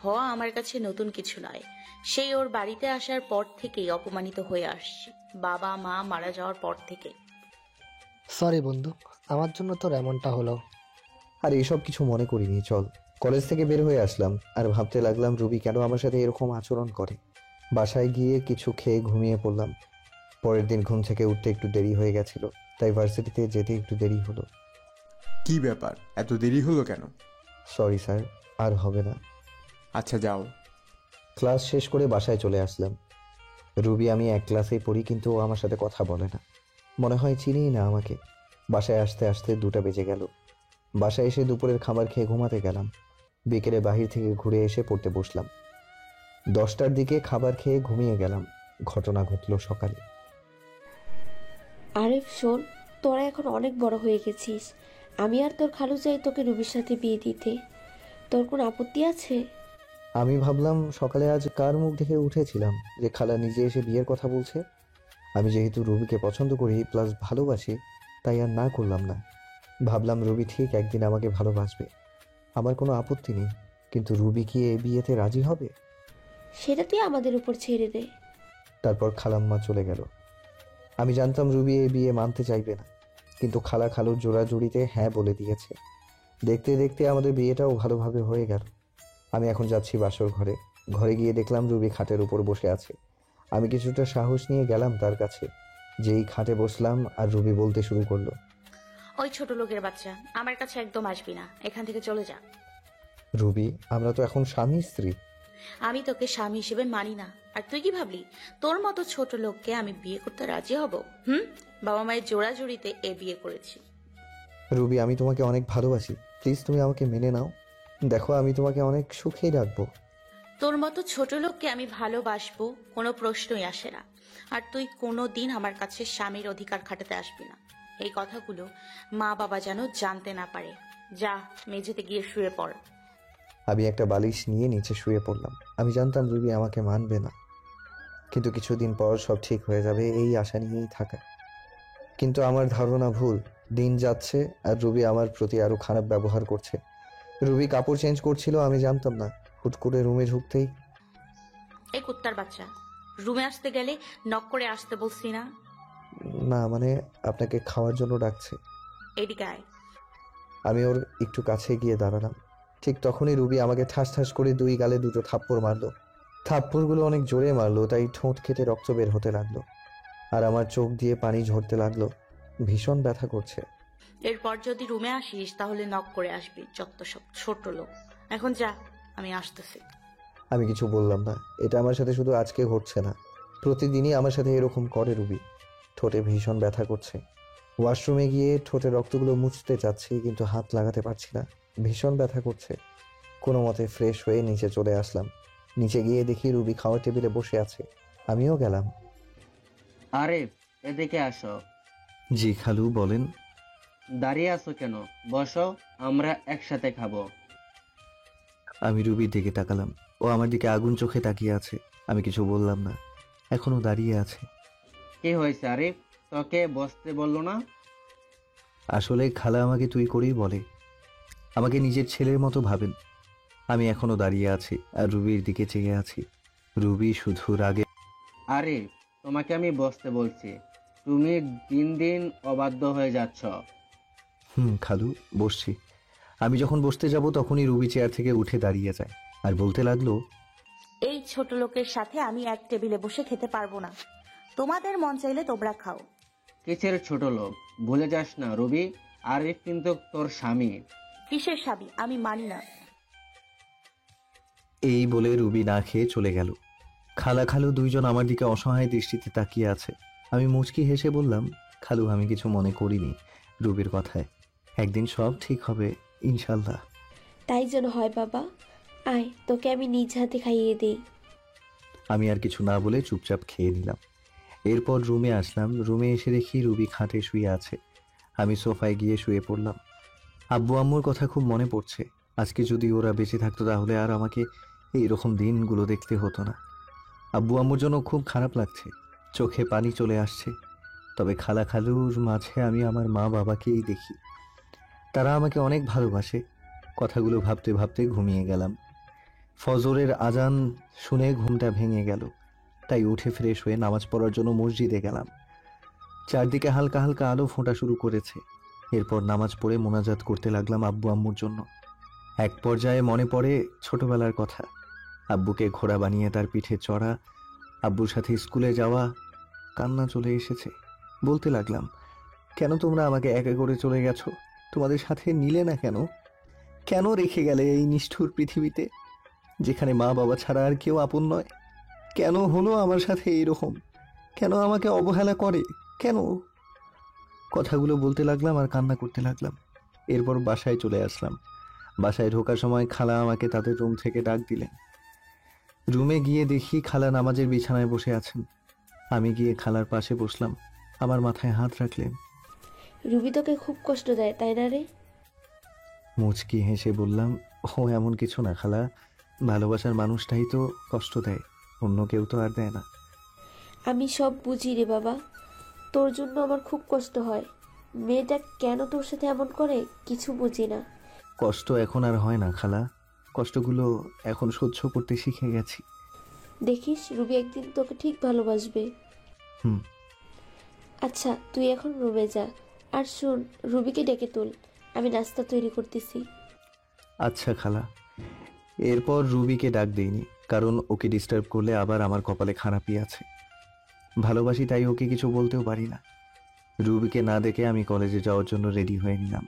হওয়া আমার কাছে নতুন কিছু নয়। সেই ওর বাড়িতে আসার পর থেকেই অপমানিত হয়ে আসছি, বাবা মা মারা যাওয়ার পর থেকে। সরি বন্ধু, আমার জন্য তোর এমনটা হলো। আর এসব কিছু মনে করিনি। চল, কলেজ থেকে বের হয়ে আসলাম আর ভাবতে লাগলাম রুবি কেন আমার সাথে এরকম আচরণ করে। বাসায় গিয়ে কিছু খেয়ে ঘুমিয়ে পড়লাম। পরের দিন ঘুম থেকে উঠতে একটু দেরি হয়ে গেছিল, তাই ভার্সিটিতে যেতে একটু দেরি হলো। কি ব্যাপার, এত দেরি হলো কেন? সরি স্যার, আর হবে না। আচ্ছা যাও। ক্লাস শেষ করে বাসায় চলে আসলাম। রুবি আমি এক ক্লাসেই পড়ি, কিন্তু ও আমার সাথে কথা বলে না, মনে হয় চিনিই না আমাকে। বাসায় আসতে আসতে 2টা বেজে গেল। বাসায় এসে দুপুরের খাবার খেয়ে ঘুমাতে গেলাম। বিকেলে বাহির থেকে ঘুরে এসে পড়তে বসলাম। 10টার দিকে খাবার খেয়ে ঘুমিয়ে গেলাম। ঘটনা ঘটল সকালে। আরিফ শোন, তোরা এখন অনেক বড় হয়ে গেছিস। আমি আর তোর খালু চাই তোকে রুবির সাথে বিয়ে দিতে। তোর কোনো আপত্তি আছে? আমি ভাবলাম সকালে আজ কার মুখ দেখে উঠেছিলাম যে খালা নিজে এসে বিয়ের কথা বলছে। আমি যেহেতু রুবিকে পছন্দ করি প্লাস ভালোবাসি, তাই আর না করলাম না। ভাবলাম রুবি ঠিক একদিন আমাকে ভালোবাসবে, আমার কোনো আপত্তি নেই, কিন্তু রুবি কি এই বিয়েতে রাজি হবে? সেটা তুই আমাদের উপর ছেড়ে দে। তারপর খালাম্মা চলে গেল। আমি জানতাম রুবি এই বিয়ে মানতে চাইবে না, কিন্তু খালা খালুর জোড়াজুড়িতে হ্যাঁ বলে দিয়েছে। দেখতে দেখতে আমাদের বিয়েটাও ভালোভাবে হয়ে গেল। আমি এখন যাচ্ছি বাসর ঘরে। ঘরে গিয়ে দেখলাম রুবি খাটের উপর বসে আছে। আমি কিছুটা সাহস নিয়ে গেলাম তার কাছে। যেই খাটে বসলাম আর রুবি বলতে শুরু করলো, ওই ছোট লোকের বাচ্চা, আমার কাছে একদম আসবি না, এখান থেকে চলে যা। রুবি, আমরা তো এখন স্বামী স্ত্রী। আমি তোকে স্বামী হিসেবে মানি না। আর তুই কি ভাবলি তোর মতো ছোট লোককে আমি বিয়ে করতে রাজি হব? বাবা মায়ের জোড়াজুড়িতে বিয়ে করেছি। রুবি, আমি তোমাকে অনেক ভালোবাসি, প্লিজ তুমি আমাকে মেনে নাও। দেখো, আমি তোমাকে অনেক সুখেই রাখবো। তোর মতো ছোট লোককে আমি ভালোবাসবো কোনো প্রশ্নই আসে না। আর তুই কোনো দিন আমার কাছে স্বামীর অধিকার খাটাতে আসবি না। এই কথাগুলো মা বাবা যেন জানতে না পারে। যা, মেঝেতে গিয়ে শুয়ে পড়। আমি একটা বালিশ নিয়ে নিচে শুয়ে পড়লাম। আমি জানতাম রুবি আমাকে মানবে না, কিন্তু কিছুদিন পর সব ঠিক হয়ে যাবে এই আশা নিয়েই থাকা। কিন্তু আমার ধারণা ভুল। দিন যাচ্ছে আর রুবি আমার প্রতি আরো খারাপ ব্যবহার করছে। রুবি কাপড় চেঞ্জ করছিল, আমি জানতাম না। হুট করে রুমে ঢুকতেই, এই কুত্তার বাচ্চা, রুমে আসতে গেলে নক করে আসতে বলছি না? না মানে আপনাকে খাওয়ার জন্য ডাকছে। এদিকে আয়। আমি ওর একটু কাছে গিয়ে দাঁড়ালাম। ঠিক তখনই রুবি আমাকে ঠাস ঠাস করে 2 গালে 2টো থাপ্পড় মারলো। থাপ্পড়গুলো অনেক জোরে মারলো, তাই ঠোঁট কেটে রক্ত বের হতে লাগলো। আর আমার চোখ দিয়ে পানি ঝরতে লাগলো। ভীষণ ব্যথা করছে। এরপর যদি রুমে আসিস তাহলে নক করে আসবি, যত সব ছোট লোক। এখন যা, আমি আসতেছি। আমি কিছু বললাম না। এটা আমার সাথে শুধু আজকে ঘটছে না, প্রতিদিনই আমার সাথে এরকম করে রুবি। ঠোঁটে ভীষণ ব্যথা করছে। ওয়াশরুমে গিয়ে ঠোঁটের রক্তগুলো মুছতে চাচ্ছি, কিন্তু হাত লাগাতে পারছি না। ভীষণ ব্যথা করছে। কোনো মতে ফ্রেশ হয়ে নিচে চলে আসলাম। নিচে গিয়ে দেখি রুবি খাওয়ার টেবিলে বসে আছে। আমিও গেলাম। আরে এদিকে আসো। জি খালু, বলেন। দাঁড়িয়ে আছো কেন? বসো, আমরা একসাথে খাবো। আমি রুবির দিকে তাকালাম। ও আমার দিকে আগুন চোখে তাকিয়ে আছে। আমি কিছু বললাম না, এখনো দাঁড়িয়ে আছে। কি হয়েছে আরিফ, তোকে বসতে বললো না? আসলে খালা আমাকে তুই করেই বলে, আমাকে নিজের ছেলের মতো ভাবেন। আমি এখনো দাঁড়িয়ে আছি আর রুবির দিকে চেয়ে আছি। রুবি শুধু রাগে। আরিফ, তোমাকে আমি বসতে বলছি, তুমি দিন দিন অবাধ্য হয়ে যাচ্ছ। খালু, বসছি। আমি যখন বসতে যাব তখনই রুবি চেয়ার থেকে উঠে দাঁড়িয়ে যায় আর বলতে লাগলো, এই ছোট লোকের সাথে আমি এক টেবিলে বসে খেতে পারবো না। তোমাদের মন চাইলে তোমরা খাও। কিসের ছোট লোক? ভুলে যাস না রবি, আরিফ কিন্তু তোর স্বামী। কিসের স্বামী? আমি মানি না। এই বলে রুবি না খেয়ে চলে গেল। খালা খালু দুইজন আমার দিকে অসহায় দৃষ্টিতে তাকিয়ে আছে। আমি মুচকি হেসে বললাম, খালু, আমি কিছু মনে করিনি রুবির কথায়। একদিন সব ঠিক হবে ইনশাল্লাহ। তাই যেন হয় বাবা। আয়, তোকে আমি নিজ হাতে খাইয়ে দিই। আমি আর কিছু না বলে চুপচাপ খেয়ে নিলাম। এরপর রুমে আসলাম। রুমে এসে দেখি রুবি খাটে শুয়ে আছে। আমি সোফায় গিয়ে শুয়ে পড়লাম। আব্বু আম্মুর কথা খুব মনে পড়ছে। আজকে যদি ওরা বেঁচে থাকতো তাহলে আর আমাকে এইরকম দিনগুলো দেখতে হতো না। আব্বু আম্মুর জন্য খুব খারাপ লাগছে, চোখে পানি চলে আসছে। তবে খালা খালুর মাঝে আমি আমার মা বাবাকেই দেখি। তারা আমাকে অনেক ভালোবাসে। কথাগুলো ভাবতে ভাবতে ঘুমিয়ে গেলাম। ফজরের আজান শুনে ঘুমটা ভেঙে গেল, তাই উঠে ফ্রেশ হয়ে নামাজ পড়ার জন্য মসজিদে গেলাম। চারদিকে হালকা হালকা আলো ফোঁটা শুরু করেছে। এরপর নামাজ পড়ে মোনাজাত করতে লাগলাম আব্বু আম্মুর জন্য। এক পর্যায়ে মনে পড়ে ছোটবেলার কথা। আব্বুকে ঘোড়া বানিয়ে তার পিঠে চড়া, আব্বুর সাথে স্কুলে যাওয়া। কান্না চলে এসেছে। বলতে লাগলাম, কেন তোমরা আমাকে একা করে চলে গেছো? তোমাদের সাথে নিলে না কেন? কেন রেখে গেলে এই নিষ্ঠুর পৃথিবীতে, যেখানে মা বাবা ছাড়া আর কেউ আপন নয়? কেন হলো আমার সাথে এইরকম? কেন আমাকে অবহেলা করে? কেন? কথাগুলো বলতে লাগলাম আর কান্না করতে লাগলাম। এরপর বাসায় চলে আসলাম। বাসায় ঢোকার সময় খালা আমাকে তাদের রুম থেকে ডাক দিলেন। রুমে গিয়ে দেখি খালা নামাজের বিছানায় বসে আছেন। আমি গিয়ে খালার পাশে বসলাম। আমার মাথায় হাত রাখলেন। রুবি তোকে খুব কষ্ট দেয়, তাই না রে? মুচকি হেসে বললাম, ও এমন কিছু না খালা, ভালোবাসার মানুষটাই তো কষ্ট দেয়, অন্য কেউ তো আর দেয় না। আমি সব বুঝি রে বাবা, তোর জন্য আমার খুব কষ্ট হয়। মেয়েটা কেন তোর সাথে এমন করে কিছু বুঝি না। কষ্ট এখন আর হয় না খালা, কষ্টগুলো এখন সহ্য করতে শিখে গেছি। দেখিস, রুবি একদিন তোকে ঠিক ভালোবাসবে। হুম। আচ্ছা, তুই এখন রুমে যা। আর শোন, রুবিকে ডেকে তুল, আমি নাস্তা তৈরি করতেছি। আচ্ছা খালা। এরপর রুবিকে ডাক দেইনি, কারণ ওকে ডিস্টার্ব করলে আবার আমার কপালে খারাপই আছে। ভালোবাসি তাই ওকে কিছু বলতেও পারি না। রুবিকে না দেখে আমি কলেজে যাওয়ার জন্য রেডি হয়ে নিলাম।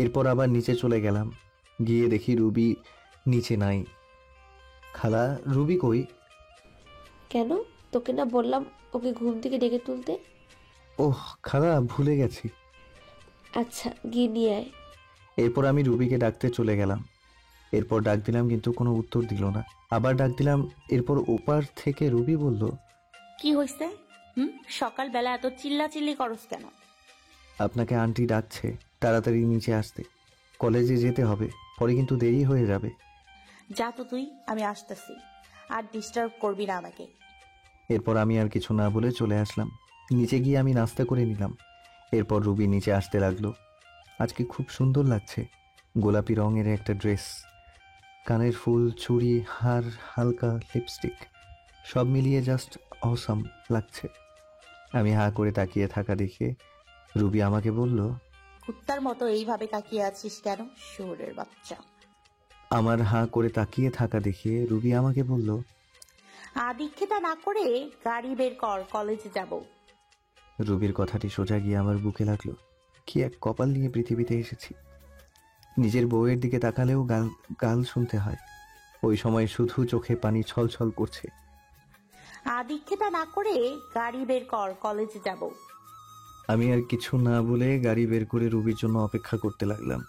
এরপর আবার নিচে চলে গেলাম। গিয়ে দেখি রুবি নিচে নাই। খালা, রুবি কই? কেন? তোকে না বললাম ওকে ঘুম থেকে ডেকে তুলতে? ওহ খালা, ভুলে গেছি। আচ্ছা, গিয়ে নিয়ে আয়। এরপর আমি রুবিকে ডাকতে চলে গেলাম। এরপর ডাক দিলাম কিন্তু কোনো উত্তর দিল না। আবার ডাক দিলাম, এরপর ওপার থেকে রুবি বলল, কি হয়েছে? সকালবেলা এত চিল্লাচিল্লি করস কেন? আপনাকে আন্টি ডাকছে, তাড়াতাড়ি নিচে আসতে, কলেজে যেতে হবে, পরে কিন্তু দেরি হয়ে যাবে। যা তো তুই, আমি আসতেছি, আর ডিস্টার্ব করবি না আমাকে। এরপর আমি আর কিছু না বলে চলে আসলাম। নিচে গিয়ে আমি নাস্তা করে নিলাম। এরপর রুবি নিচে আসতে লাগলো। আজকে খুব সুন্দর লাগছে, গোলাপি রঙের একটা ড্রেস, কানের ফুল, চুড়ি, হার, হালকা লিপস্টিক, সব মিলিয়ে জাস্ট অসাম লাগছে। আমি হা করে তাকিয়ে থাকা দেখে রুবি আমাকে বলল, কুত্তার মতো এইভাবে তাকিয়ে আছিস কেন, শুয়োরের বাচ্চা? আমার হা করে তাকিয়ে থাকা দেখে রুবি আমাকে বলল, আদিক্ষেতা না করে গাড়ি বের কর, কলেজে যাব। রুবির কথাটি সোজা গিয়ে আমার বুকে লাগলো। কি এক কপাল নিয়ে পৃথিবীতে এসেছি। নিজের বউয়ের দিকে তাকালেও গাল শুনতে হয়। ওই সময় শুধু চোখে পানি ছলছল করছে। আদিক্ষেতা না করে গাড়ি বের কর, কলেজে যাব। আমি আর কিছু না বলে গাড়ি বের করে রুবির জন্য অপেক্ষা করতে লাগলাম।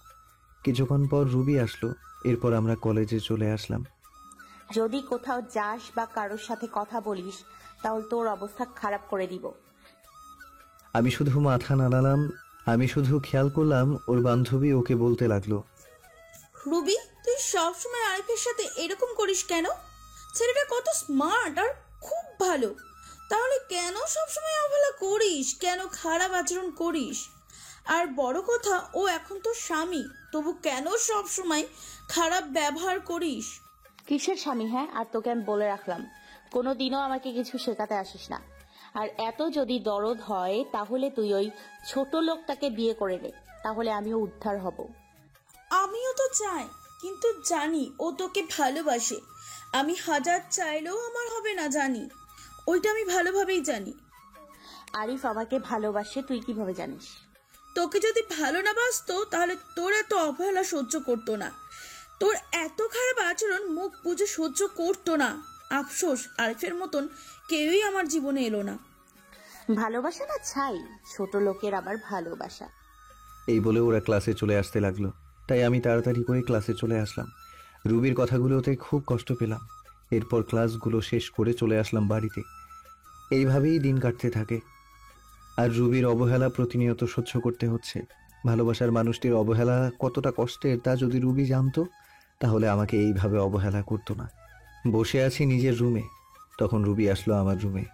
কিছুক্ষণ পর রুবি আসলো। এরপর আমরা কলেজে চলে আসলাম। যদি কোথাও যাস বা কারোর সাথে কথা বলিস তাহলে তোর অবস্থা খারাপ করে দিব। আমি শুধু মাথা নাড়ালাম। আমি শুধু খেয়াল করলাম ওর বান্ধবী ওকে বলতে লাগলো, রুবি, তুই সবসময় আরিফের সাথে এরকম করিস কেন? ছেলেটা কত স্মার্ট আর খুব ভালো, তাহলে কেন সবসময় অবহেলা করিস, কেন খারাপ আচরণ করিস? আর বড় কথা, ও এখন তোর স্বামী, তবু কেন সবসময় খারাপ ব্যবহার করিস? কিসের স্বামী? হ্যাঁ, আর তোকে আমি বলে রাখলাম, কোনোদিনও আমাকে কিছু শেখাতে আসিস না। আর এত যদি দরদ হয় তাহলে তুই ওই ছোট লোকটাকে বিয়ে করে নে, তাহলে আমিও উদ্ধার হব। আমিও তো চাই, কিন্তু জানি ও তোকে ভালোবাসে। আমি হাজার চাইলেও আমার হবে না, জানি, ওইটা আমি ভালোভাবেই জানি। আরিফ আমাকে ভালোবাসে, তুই কিভাবে জানিস? তোকে যদি ভালো না বাসতো তাহলে তোর এত অবহেলা সহ্য করতো না, তোর এত খারাপ আচরণ মুখ বুঝে সহ্য করতো না। আফসোস, আরিফের মতন কেউই আমার জীবনে এলো না। ভালোবাসা না ছাই, ছোট লোকের আবার ভালোবাসা। এই বলে ওরা ক্লাসে চলে আসতে লাগলো। তাই আমি তাড়াতাড়ি করে ক্লাসে চলে আসলাম। রুবির কথাগুলোতে খুব কষ্ট পেলাম। এরপর ক্লাসগুলো শেষ করে চলে আসলাম বাড়িতে। এইভাবেই দিন কাটতে থাকে। আর রুবির অবহেলা প্রতিনিয়ত সহ্য করতে হচ্ছে। ভালোবাসার মানুষটির অবহেলা কতটা কষ্টের তা যদি রুবি জানতো তাহলে আমাকে এইভাবে অবহেলা করতো না। বসে আছি নিজের রুমে, তখন রুবি আসলো আমার রুমে।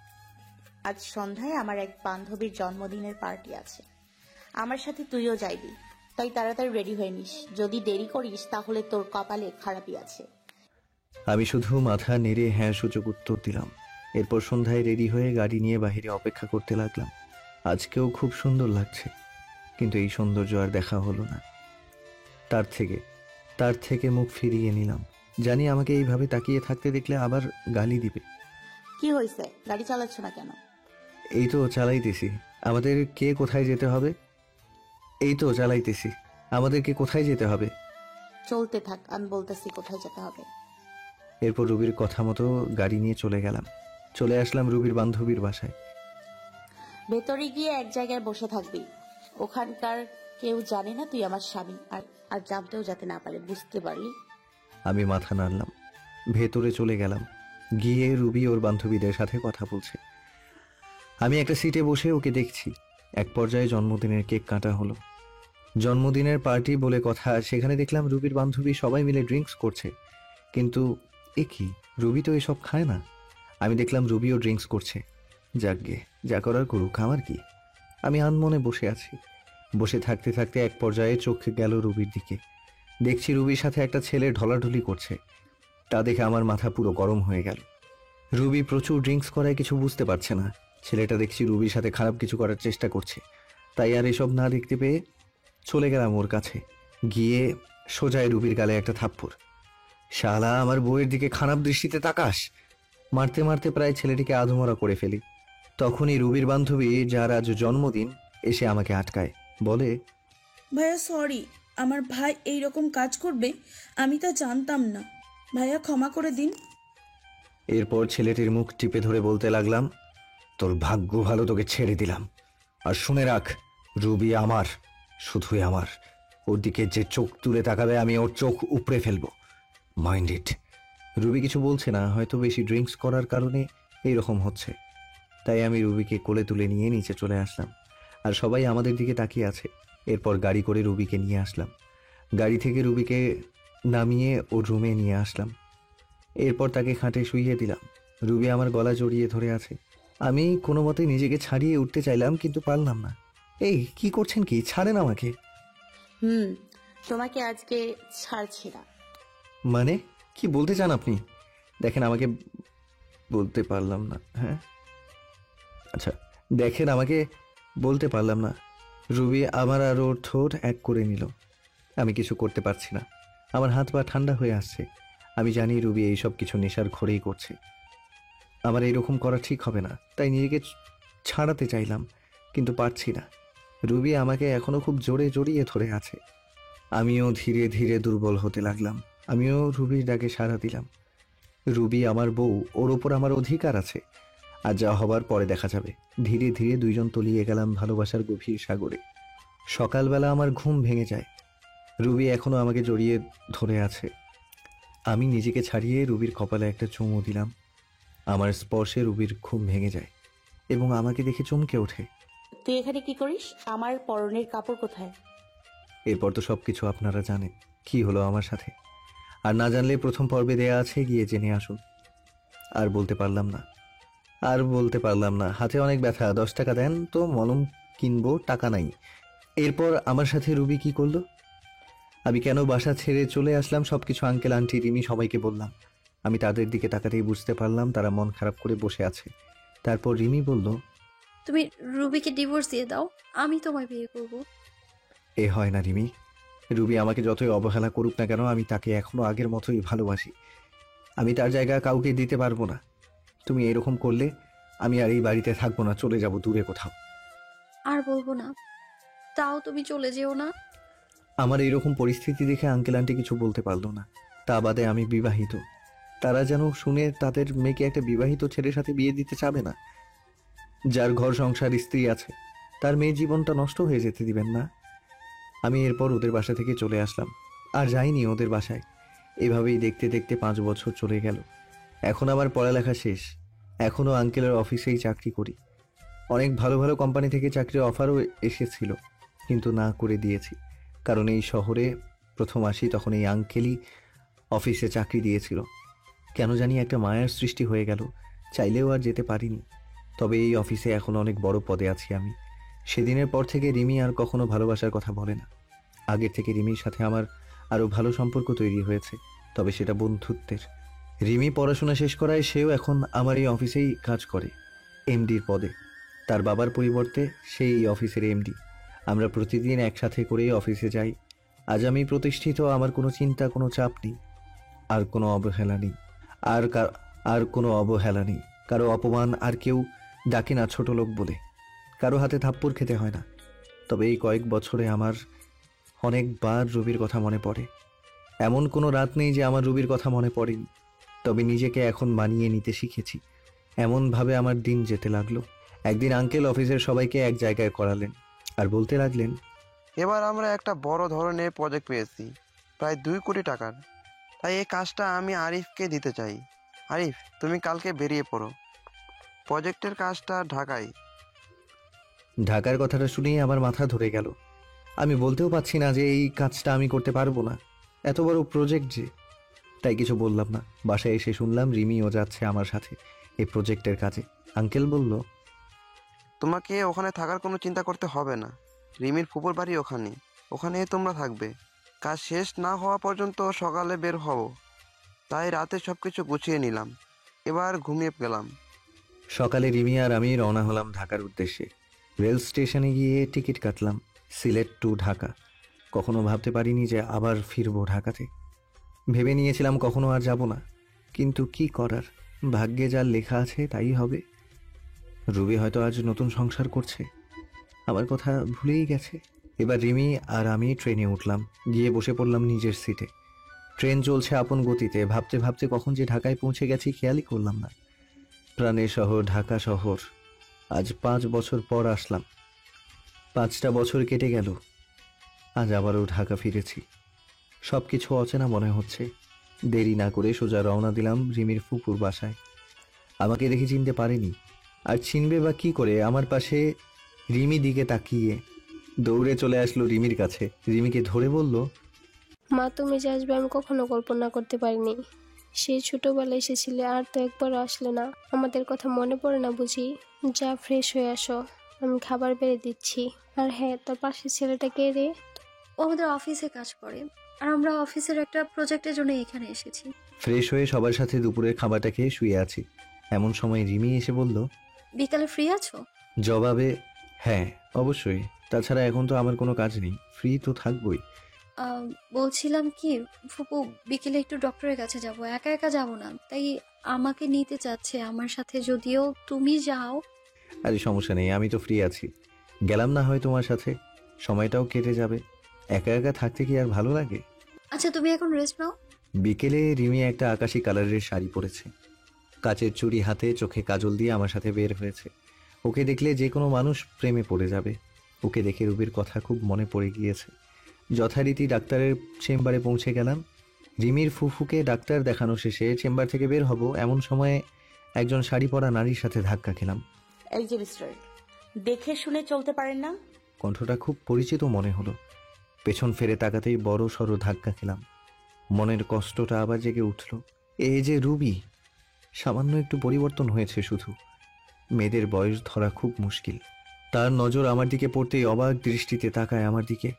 আজ সন্ধ্যায় আমার এক বান্ধবীর জন্মদিনের পার্টি আছে, আমার সাথে তুইও যাইবি, তাই তাড়াতাড়ি রেডি হয়ে নিস। যদি দেরি করিস তাহলে তোর কপালে খারাপই আছে। আমি শুধু মাথা নেড়ে হ্যাঁ সূচক উত্তর দিলাম। এরপর সন্ধ্যায় রেডি হয়ে গাড়ি নিয়ে বাইরে অপেক্ষা করতে লাগলাম। আজকেও খুব সুন্দর লাগছে, কিন্তু এই সৌন্দর্য আর দেখা হলো না। তার থেকে মুখ ফিরিয়ে নিলাম। জানি আমাকে এইভাবে তাকিয়ে থাকতে দেখলে আবার গালি দিবে। কি হয়েছে, গাড়ি চালাচ্ছ না কেন? এই তো চালাইতেছি। আমাদেরকে কোথায় যেতে হবে? আমাদেরকে কোথায় যেতে হবে? চলতে থাক, আমি বলতেছি কোথায় যেতে হবে। এরপর রুবির কথা মতো গাড়ি নিয়ে চলে আসলাম রুবির বান্ধবীর বাসায়। ভেতরে গিয়ে এক জায়গায় বসে থাকবি, ওখানকার কেউ জানে না তুই আমার স্বামী, আর জানতেও যাতে না পারে, বুঝতে পারলি? আমি মাথা নাড়লাম। ভেতরে চলে গেলাম। গিয়ে রুবি ওর বান্ধবীদের সাথে কথা বলছে। আমি একটা সিটে বসে ওকে দেখছি। এক পর্যায়ে জন্মদিনের কেক কাটা হলো। জন্মদিনের পার্টি বলে কথা, সেখানে দেখলাম রুবির বান্ধবী সবাই মিলে ড্রিঙ্কস করছে। কিন্তু এ কি, রুবি তো এসব খায় না। আমি দেখলাম রুবিও ড্রিঙ্কস করছে। যাকগে, যা করার করুক, আমার কি। আমি আনমনে বসে আছি। বসে থাকতে থাকতে এক পর্যায়ে চোখ গেল রুবির দিকে। দেখছি রুবির সাথে একটা ছেলে ঢলাঢলি করছে। তা দেখে আমার মাথা পুরো গরম হয়ে গেল। রুবি প্রচুর ড্রিঙ্কস করায় কিছু বুঝতে পারছে না। ছেলেটা দেখছি রুবির সাথে খারাপ কিছু করার চেষ্টা করছে। তাই আর এসব না দেখতে পেয়ে চলে গেলাম ওর কাছে। গিয়ে সোজায় রুবির গালে একটা থাপ্পড়। শালা, আমার বউয়ের দিকে খারাপ দৃষ্টিতে তাকাস। মারতে মারতে প্রায় ছেলেটিকে আধমরা করে ফেলি। তখনই রুবির বান্ধবী, যার আজ জন্মদিন, এসে আমাকে আটকায়। বলে, ভাইয়া সরি, আমার ভাই এইরকম কাজ করবে আমি তা জানতাম না, ভাইয়া ক্ষমা করে দিন। এরপর ছেলেটির মুখ টিপে ধরে বলতে লাগলাম, তোর ভাগ্য ভালো, তোকে ছেড়ে দিলাম। আর শুনে রাখ, রুবি আমার, শুধুই আমার। ওর দিকে যে চোখ তুলে তাকাবে আমি ওর চোখ উপড়ে ফেলবো, মাইন্ড ইট। রুবি কিছু বলছে না, হয়তো বেশি ড্রিঙ্কস করার কারণে এইরকম হচ্ছে। তাই আমি রুবিকে কোলে তুলে নিয়ে নিচে চলে আসলাম, আর সবাই আমাদের দিকে তাকিয়ে আছে। এরপর গাড়ি করে রুবিকে নিয়ে আসলাম, গাড়ি থেকে রুবিকে নামিয়ে ওর রুমে নিয়ে আসলাম। এরপর তাকে খাটে শুইয়ে দিলাম। রুবি আমার গলা জড়িয়ে ধরে আছে। আমি কোনো মতে নিজেকে ছাড়িয়ে উঠতে চাইলাম, কিন্তু পারলাম না। এই কি করছেন, কি ছাড়েন আমাকে। তোমাকে আজকে ছাড়ছি না। মানে কি বলতে চান আপনি? দেখেন, আমাকে বলতে পারলাম না। হ্যাঁ আচ্ছা, দেখেন আমাকে বলতে পারলাম না। রুবি আমার আর ওর ঠোঁট এক করে নিল। আমি কিছু করতে পারছি না, আমার হাত পা ঠান্ডা হয়ে আসছে। আমি জানি রুবি এইসব কিছু নেশার ঘরেই করছে। আমার এইরকম করা ঠিক হবে না, তাই নিজেকে ছাড়াতে চাইলাম, কিন্তু পারছি না। রুবি আমাকে এখনো খুব জোরে জড়িয়ে ধরে আছে। আমিও ধীরে ধীরে দুর্বল হতে লাগলাম। আমিও রুবির ডাকে সাড়া দিলাম। রুবি আমার বউ, ওর ওপর আমার অধিকার আছে, আর যা হবার পরে দেখা যাবে। ধীরে ধীরে দুইজন তলিয়ে গেলাম ভালোবাসার গভীর সাগরে। সকালবেলা আমার ঘুম ভেঙে যায়। রুবি এখনো আমাকে জড়িয়ে ধরে আছে। আমি নিজেকে ছাড়িয়ে রুবির কপালে একটা চুমু দিলাম। আমার স্পর্শে রুবির ঘুম ভেঙে যায় এবং আমাকে দেখে চমকে ওঠে। তুই এখানে কি করিস? আমার পরনের কাপড় কোথায়? এরপর তো সবকিছু আপনারা জানেন কি হলো আমার সাথে। আর না জানলে প্রথম পর্বে দেয়া আছে, গিয়ে জেনে আসুন। আর বলতে পারলাম না। হাতে অনেক ব্যথা, 10 টাকা দেন তো মলম কিনবো, টাকা নাই। এরপর আমার সাথে রুবি কি করলো, আমি কেন বাসা ছেড়ে চলে আসলাম, সবকিছু আঙ্কেল আন্টি রিমি সবাইকে বললাম। আমি তাদের দিকে তাকাতেই বুঝতে পারলাম তারা মন খারাপ করে বসে আছে। তারপর রিমি বলল, তুমি রুবিকে ডিভোর্স দিয়ে দাও, আমি তোমায় বিয়ে করব। এ হয় না রিমি। রুবি আমাকে যতই অবহেলা করুক না কেন, আমি তাকে এখনো আগের মতোই ভালোবাসি। আমি তার জায়গা কাউকে দিতে পারবো না। তুমি এরকম করলে আমি আর এই বাড়িতে থাকবো না, চলে যাব দূরে কোথাও। আর বলবো না, তাও তুমি চলে যেও না। আমার এইরকম পরিস্থিতি দেখে আঙ্কেল আন্টি কিছু বলতে পারলো না। তা বাদে আমি বিবাহিত, তারা যেন শুনে তাদের মেয়েকে একটা বিবাহিত ছেলের সাথে বিয়ে দিতে চাবে না। যার ঘর সংসার, স্ত্রী আছে, তার মেয়ের জীবনটা নষ্ট হয়ে যেতে দিবেন না। আমি এরপর ওদের বাসা থেকে চলে আসলাম, আর যাইনি ওদের বাসায়। এভাবেই দেখতে দেখতে 5 বছর চলে গেল। এখন আমার পড়ালেখা শেষ, এখনও আঙ্কেলের অফিসেই চাকরি করি। অনেক ভালো ভালো কোম্পানি থেকে চাকরির অফারও এসেছিল, কিন্তু না করে দিয়েছি। কারণ এই শহরে প্রথম আসি, তখন এই আঙ্কেলই অফিসে চাকরি দিয়েছিল। কেন জানি একটা মায়ার সৃষ্টি হয়ে গেল, চাইলেও আর যেতে পারিনি। তবে এই অফিসে এখন অনেক বড় পদে আছি আমি। সেদিনের পর থেকে রিমি আর কখনো ভালোবাসার কথা বলে না। আগের থেকে রিমির সাথে আমার আরও ভালো সম্পর্ক তৈরি হয়েছে, তবে সেটা বন্ধুত্বের। রিমি পড়াশোনা শেষ করায় সেও এখন আমার এই অফিসেই কাজ করে, এমডির পদে। তার বাবার পরিবর্তে সেই এই অফিসের এমডি। আমরা প্রতিদিন একসাথে করেই অফিসে যাই। আজ আমি প্রতিষ্ঠিত, আমার কোনো চিন্তা, কোনো চাপ নেই, আর কোনো অবহেলা নেই। আর কোনো অবহেলা নেই, কারো অপমান আর কেউ ডাকে না ছোট লোক বলে, কারো হাতে থাপ্পড় খেতে হয় না। তবে এই কয়েক বছরে আমার অনেকবার রুবির কথা মনে পড়ে। এমন কোনো রাত নেই যে আমার রুবির কথা মনে পড়েনি। তবে নিজেকে এখন মানিয়ে নিতে শিখেছি। এমনভাবে আমার দিন যেতে লাগলো। একদিন আঙ্কেল অফিসের সবাইকে এক জায়গায় করালেন আর বলতে লাগলেন, এবার আমরা একটা বড় ধরনের প্রজেক্ট পেয়েছি, প্রায় 2 কোটি টাকার। তাই এই কাজটা আমি আরিফকে দিতে চাই। আরিফ, তুমি কালকে বেরিয়ে পড়ো। প্রজেক্টের কাজটা ঢাকায়। ঢাকার কথাটা শুনেই আমার মাথা ধরে গেল। আমি বলতেও পারছি না যে এই কাজটা আমি করতে পারবো না, এত বড় প্রজেক্ট যে। তাই কিছু বললাম না। বাসায় এসে শুনলাম রিমিও যাচ্ছে আমার সাথে এই প্রজেক্টের কাজে। আঙ্কেল বলল, তোমাকে ওখানে থাকার কোনো চিন্তা করতে হবে না। রিমির ফুপুর বাড়ি ওখানে তোমরা থাকবে। কাজ শেষ না হওয়া পর্যন্ত সকালে বের হব। তাই রাতে সব কিছু গুছিয়ে নিলাম, এবার ঘুমিয়ে গেলাম। সকালে রিমি আর আমি রওনা হলাম ঢাকার উদ্দেশ্যে। রেল স্টেশনে গিয়ে টিকিট কাটলাম, সিলেট টু ঢাকা। কখনো ভাবতে পারিনি যে আবার ফিরবো ঢাকাতে। ভেবে নিয়েছিলাম কখনো আর যাব না, কিন্তু কি করার, ভাগ্যে যা লেখা আছে তাই হবে। রুবি হয়তো আজ নতুন সংসার করছে, আমার কথা ভুলেই গেছে। এবার রিমি আর আমি ট্রেনে উঠলাম, গিয়ে বসে পড়লাম নিজের সিটে। ট্রেন চলছে আপন গতিতে, ভাবতে ভাবতে কখন যে ঢাকায় পৌঁছে গেছি খেয়ালই করলাম না। প্রাণের শহর ঢাকা শহর। আজ 5 বছর পর আসলাম। 5টা বছর কেটে গেল, আজ আবারও ঢাকা ফিরেছি। সবকিছু অচেনা মনে হচ্ছে। দেরি না করে সোজা রওনা দিলাম রিমির ফুপুর বাসায়। আমাকে দেখে চিনতে পারেনি, আর চিনবে বা কি করে? আমার পাশে রিমি দিকে তাকিয়ে দৌড়ে চলে আসলো রিমির কাছে। রিমিকে ধরে বলল, মা, তুমি যে আসবে আমি কখনো কল্পনা করতে পারিনি। সেই ছোটবেলায় এসেছিলে, আর তো একবারও আসলে না। আমাদের কথা মনে পড়ে না বুঝি? যা, ফ্রেশ হয়ে আসো, আমি খাবার বেড়ে দিচ্ছি। আর হ্যাঁ, তোর পাশের ছেলেটা কে রে? ও আমাদের অফিসে কাজ করে, আর আমরা অফিসের একটা প্রজেক্টের জন্য এখানে এসেছি। ফ্রেশ হয়ে সবার সাথে দুপুরের খাবারটা খেয়ে শুয়ে আছি। এমন সময় রিমি এসে বলল, বিকালে ফ্রি আছো? জবাবে হ্যাঁ অবশ্যই, তাছাড়া এখন তো আমার কোনো কাজ নেই, ফ্রি তো থাকবই। বলছিলাম কি ফুপু, বিকেলে একটু ডক্টরের কাছে যাব, একা একা যাব না, তাই আমাকে নিতে চাচ্ছে আমার সাথে, যদিও তুমি যাও। আরে সমস্যা নেই, আমি তো ফ্রি আছি, গেলাম না হয় তোমার সাথে, সময়টাও কেটে যাবে। একা একা থাকতে কি আর ভালো লাগে? আচ্ছা, তুমি এখন রেস্ট নাও। বিকেলে রিমি একটা আকাশি কালারের শাড়ি পরেছে, কাচের চুড়ি হাতে, চোখে কাজল দিয়ে আমার সাথে বের হয়েছে। ওকে দেখলে যে কোনো মানুষ প্রেমে পড়ে যাবে। ওকে দেখে রুবির কথা খুব মনে পড়ে গিয়েছে। যথারীতি ডাক্তারের চেম্বারে পৌঁছে গেলাম। রিমির ফুফুকে ডাক্তার দেখানো শেষে চেম্বার থেকে বের হব, এমন সময়ে একজন শাড়ি পরা নারীর সাথে ধাক্কা খেলাম। এই যে মিস্টার, দেখে শুনে চলতে পারেন না? কণ্ঠটা খুব পরিচিত মনে হলো। পেছন ফিরে তাকাতেই বড় সড়ো ধাক্কা খেলাম। মনের কষ্টটা আবার জেগে উঠল। এই যে রুবি, সামান্য একটু পরিবর্তন হয়েছে শুধু। মেয়েদের বয়স ধরা খুব মুশকিল। তার নজর আমার দিকে পড়তেই অবাক দৃষ্টিতে তাকায় আমার দিকে।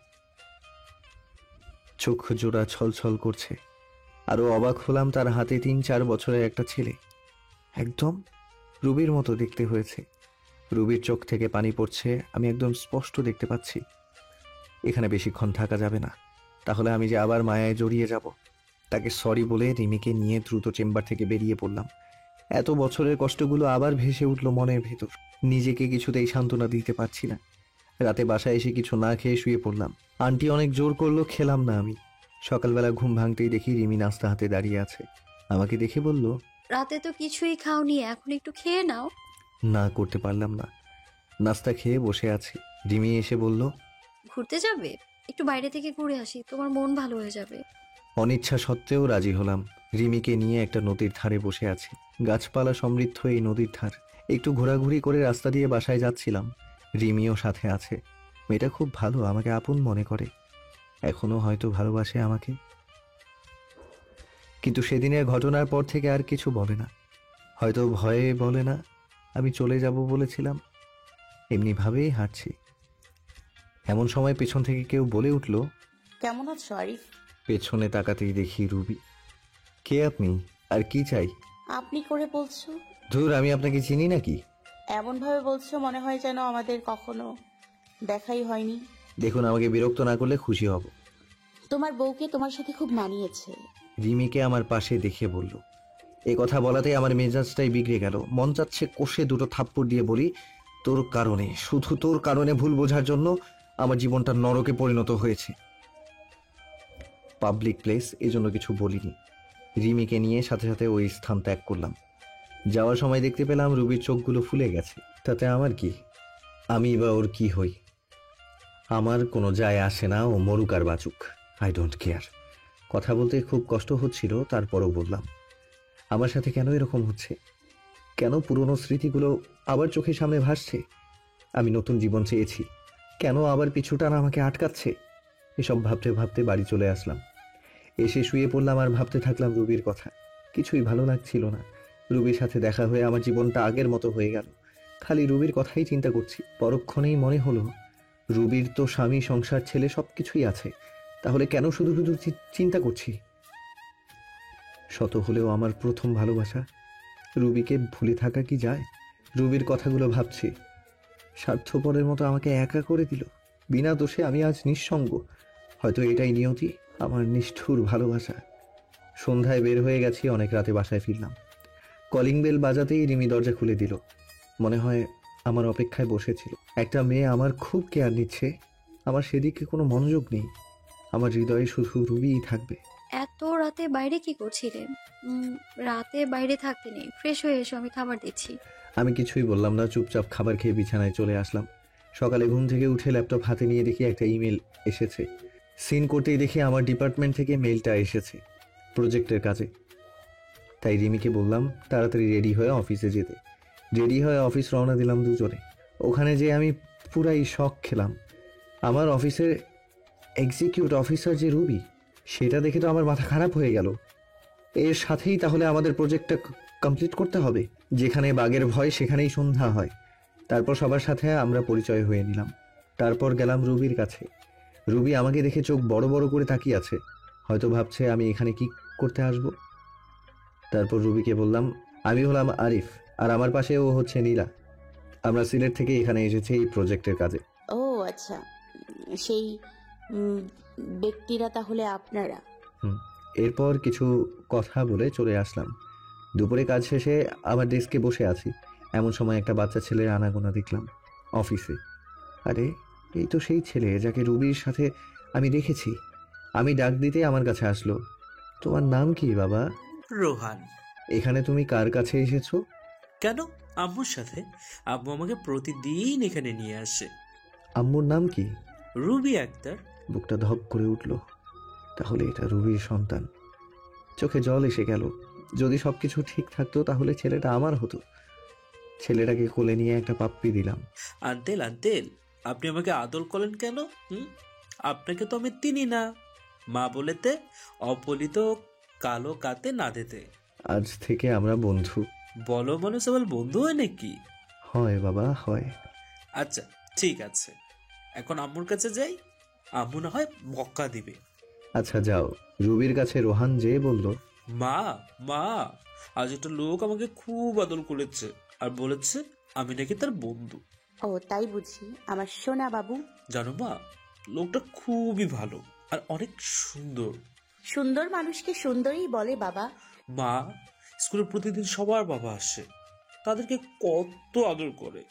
চোখ জোড়া ছলছল করছে। আরো অবাক হলাম, তার হাতে 3-4 বছরের একটা ছেলে, একদম রুবির মতো দেখতে হয়েছে। রুবির চোখ থেকে পানি পড়ছে, আমি একদম স্পষ্ট দেখতে পাচ্ছি। এখানে বেশিক্ষণ থাকা যাবে না, তাহলে আমি যে আবার মায়ায় জড়িয়ে যাব। তাকে সরি বলে রিমিকে নিয়ে দ্রুত চেম্বার থেকে বেরিয়ে পড়লাম। এত বছরের কষ্টগুলো আবার ভেসে উঠল মনের ভেতর। নিজেকে কিছুতেই সান্ত্বনা দিতে পারছি না। রাতে বাসায় এসে কিছু না খেয়ে শুয়ে পড়লাম। আন্টি অনেক জোর করলো, খেলাম না আমি। সকালবেলা ঘুম ভাঙতেই দেখি রিমি নাস্তা হাতে দাঁড়িয়ে আছে। আমাকে দেখে বলল, রাতে তো কিছুই খাওনি, এখন একটু খেয়ে নাও। না করতে পারলাম না। নাস্তা খেয়ে বসে আছি। রিমি এসে বলল, ঘুরতে যাবে? একটু বাইরে থেকে ঘুরে আসি, তোমার মন ভালো হয়ে যাবে। অনিচ্ছা সত্ত্বেও রাজি হলাম। রিমিকে নিয়ে একটা নদীর ধারে বসে আছি। গাছপালা সমৃদ্ধ এই নদীর ধার। একটু ঘোরাঘুরি করে রাস্তা দিয়ে বাসায় যাচ্ছিলাম। রিমিও সাথে আছে। মেয়েটা খুব ভালো, আমাকে আপন মনে করে, এখনো হয়তো ভালোবাসে আমাকে। কিন্তু সেদিনের ঘটনার পর থেকে আর কিছু বলে না। হয়তো ভয়ে বলে না, আমি চলে যাব বলেছিলাম। এমনিভাবেই হাঁটছি। এমন সময় পেছন থেকে কেউ বলে উঠল, কেমন আছো আরিফ? পেছনে তাকাতেই দেখি রুবি। কে আপনি, আর কি চাই? আপনি করে বলছো? ধুর, আমি আপনাকে চিনি নাকি? এমন ভাবে বলছো মনে হয় যেন আমাদের কখনো দেখাই হয়নি। দেখুন, আমাকে বিরক্ত না করলে খুশি হব। তোমার বউকে তোমার সাথে খুব মানিয়েছে। রিমিকে আমার পাশে দেখে বলল। এ কথা বলাতেই আমার মেজাজটাই বিগড়ে গেল। মন চাচ্ছে কষে দুটো থাপ্পড় দিয়ে বলি, তোর কারণে, শুধু তোর কারণে ভুল বোঝার জন্য আমার জীবনটা নরকে পরিণত হয়েছে। পাবলিক প্লেস, এজন্য কিছু বলিনি। রিমিকে নিয়ে সাথে সাথে ওই স্থান ত্যাগ করলাম। যাওয়ার সময় দেখতে পেলাম রুবির চোখগুলো ফুলে গেছে। তাতে আমার কি? আমি বা ওর কি হই? আমার কোনো যায় আসে না, ও মরুক আর বাঁচুক, আই ডোন্ট কেয়ার। কথা বলতে খুব কষ্ট হচ্ছিল, তারপরও বললাম, আমার সাথে কেন এরকম হচ্ছে? কেন পুরনো স্মৃতিগুলো আবার চোখের সামনে ভাসছে? আমি নতুন জীবন চেয়েছি, কেন আবার পিছুটানা আমাকে আটকাচ্ছে? এসব ভাবতে ভাবতে বাড়ি চলে আসলাম। এসে শুয়ে পড়লাম আর ভাবতে থাকলাম রুবির কথা। কিছুই ভালো লাগছিল না। রুবির সাথে দেখা হয়ে আমার জীবনটা আগের মতো হয়ে গেল। খালি রুবির কথাই চিন্তা করছি। পরক্ষণেই মনে হলো, রুবির তো স্বামী, সংসার, ছেলে সবকিছুই আছে, তাহলে কেন শুধু শুধু চিন্তা করছি? শত হলেও আমার প্রথম ভালোবাসা। রুবিকে ভুলে থাকা কি যায়? রুবির কথাগুলো ভাবছি। স্বার্থপরের মতো আমাকে একা করে দিল। বিনা দোষে আমি আজ নিঃসঙ্গ। হয়তো এটাই নিয়তি, আমার নিষ্ঠুর ভালোবাসা। সন্ধ্যায় বের হয়ে গেছি, অনেক রাতে বাসায় ফিরলাম। কলিং বেল বাজাতেই রিমি দরজা খুলে দিল। মনে হয় আমার অপেক্ষায় বসেছিল। একটা মেয়ে আমার খুব কেয়ার নিচ্ছে। আমার সেদিকে কোনো মনোযোগ নেই। আমার হৃদয়ে শুধু রুবিই থাকবে। এত রাতে বাইরে কি করছিলে? রাতে বাইরে থাকতে নেই, ফ্রেশ হয়ে এসো, আমি খাবার দিচ্ছি। আমি কিছুই বললাম না, চুপচাপ খাবার খেয়ে বিছানায় চলে আসলাম। সকালে ঘুম থেকে উঠে ল্যাপটপ হাতে নিয়ে দেখি একটা ইমেল এসেছে। সিন করতেই দেখি আমার ডিপার্টমেন্ট থেকে মেইলটা এসেছে প্রজেক্টের কাজে। তাই রিমিকে বললাম তাড়াতাড়ি রেডি হয়ে অফিসে যেতে। রেডি হয়ে অফিস রওনা দিলাম দুজনে। ওখানে যে আমি পুরাই শক খেলাম। আমার অফিসের এক্সিকিউটিভ অফিসার যে রুবি, সেটা দেখে তো আমার মাথা খারাপ হয়ে গেল। এর সাথেই তাহলে আমাদের প্রজেক্টটা কমপ্লিট করতে হবে। যেখানে বাঘের ভয় সেখানেই সন্ধ্যা হয়। তারপর সবার সাথে আমরা পরিচয় হয়ে নিলাম। তারপর গেলাম রুবির কাছে। রুবি আমাকে দেখে চোখ বড় বড় করে তাকিয়ে আছে, হয়তো ভাবছে আমি এখানে কি করতে আসব। তারপর রুবিকে বললাম আমি হলাম আরিফ, আর আমার পাশে ও হচ্ছে নীলা। আমরা সিলেট থেকে এখানে এসেছি এই প্রজেক্টের কাজে। ও আচ্ছা, সেই ব্যক্তিরা তাহলে আপনারা? এরপর কিছু কথা বলে চলে আসলাম। দুপুরে কাজ শেষে আমার ডেস্কে বসে আছি, এমন সময় একটা বাচ্চা ছেলের আনাগোনা দেখলাম অফিসে। আরে এই তো সেই ছেলে যাকে রুবির সাথে আমি দেখেছি। আমি ডাক দিতে আমার কাছে আসলো। তোমার নাম কি বাবা? রোহান। এখানে তুমি কার কাছে এসেছো? কেন? আম্মুর সাথে। আম্মু আমাকে প্রতিদিন এখানে নিয়ে আসে। আম্মুর নাম কি? রুবি আক্তার। বুকটা ধপ করে উঠল। তাহলে এটা রুবির সন্তান। চোখে জল এসে গেল। যদি সবকিছু ঠিক থাকতো তাহলে ছেলেটা আমার হতো। ছেলেটাকে কোলে নিয়ে একটা পাপ্পি দিলাম। আন্তেল আন্তেল, আপনি আমাকে আদর করেন কেন? আপনাকে তো আমি চিনি না। মা বলেতে অপলিত কালো কাতে না দিতে। আজ থেকে আমরা বন্ধু। বলো মানুষ আবার বন্ধু হয় নাকি? হয় বাবা, হয়। আচ্ছা ঠিক আছে, এখন আম্মুর কাছে যাই, আম্মু না হয় বক্কা দিবে। আচ্ছা যাও। রুবির কাছে রোহান যে বলল, মা মা, আজ একটা লোক আমাকে খুব আদর করেছে আর বলেছে আমি নাকি তার বন্ধু। ও তাই বুঝি আমার সোনা বাবু? জানো মা, লোকটা খুবই ভালো আর অনেক সুন্দর। সুন্দর মানুষকে সুন্দরই বলে বাবা। মা, স্কুলে প্রতিদিন সবার বাবা আসে, তাদেরকে কত আদর করে।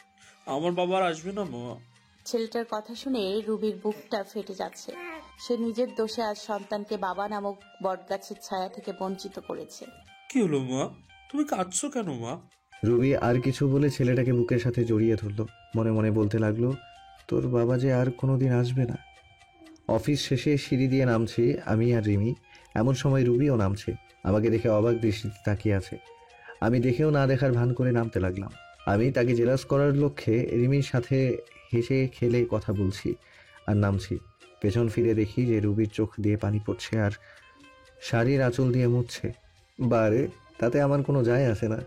আমার বাবা আর আসবে না মা? ছেলেটার কথা শুনে রুবির বুকটা ফেটে যাচ্ছে। সে নিজের দোষে আজ সন্তানকে বাবা নামক বটগাছের ছায়া থেকে বঞ্চিত করেছে। কি হলো মা, তুমি কাঁদছো কেন মা? রুবি আর কিছু বলে ছেলেটাকে বুকের সাথে জড়িয়ে ধরল। মনে মনে বলতে লাগলো, তোর বাবা যে আর কোনোদিন আসবে না। অফিস শেষে সিঁড়ি দিয়ে নামছি আমি আর রিমি। এমন সময় রুবিও নামছে। আমাকে দেখে অবাক দৃষ্টিতে তাকিয়ে আছে। আমি দেখেও না দেখার ভান করে নামতে লাগলাম। আমি তাকে জেলাস করার লক্ষ্যে রিমির সাথে হেসে খেলে কথা বলছি আর নামছি। পেছন ফিরে দেখি যে রুবির চোখ দিয়ে পানি পড়ছে আর শাড়ির আঁচল দিয়ে মুছছে। বারে, তাতে আমার কোনো যায় আসে না।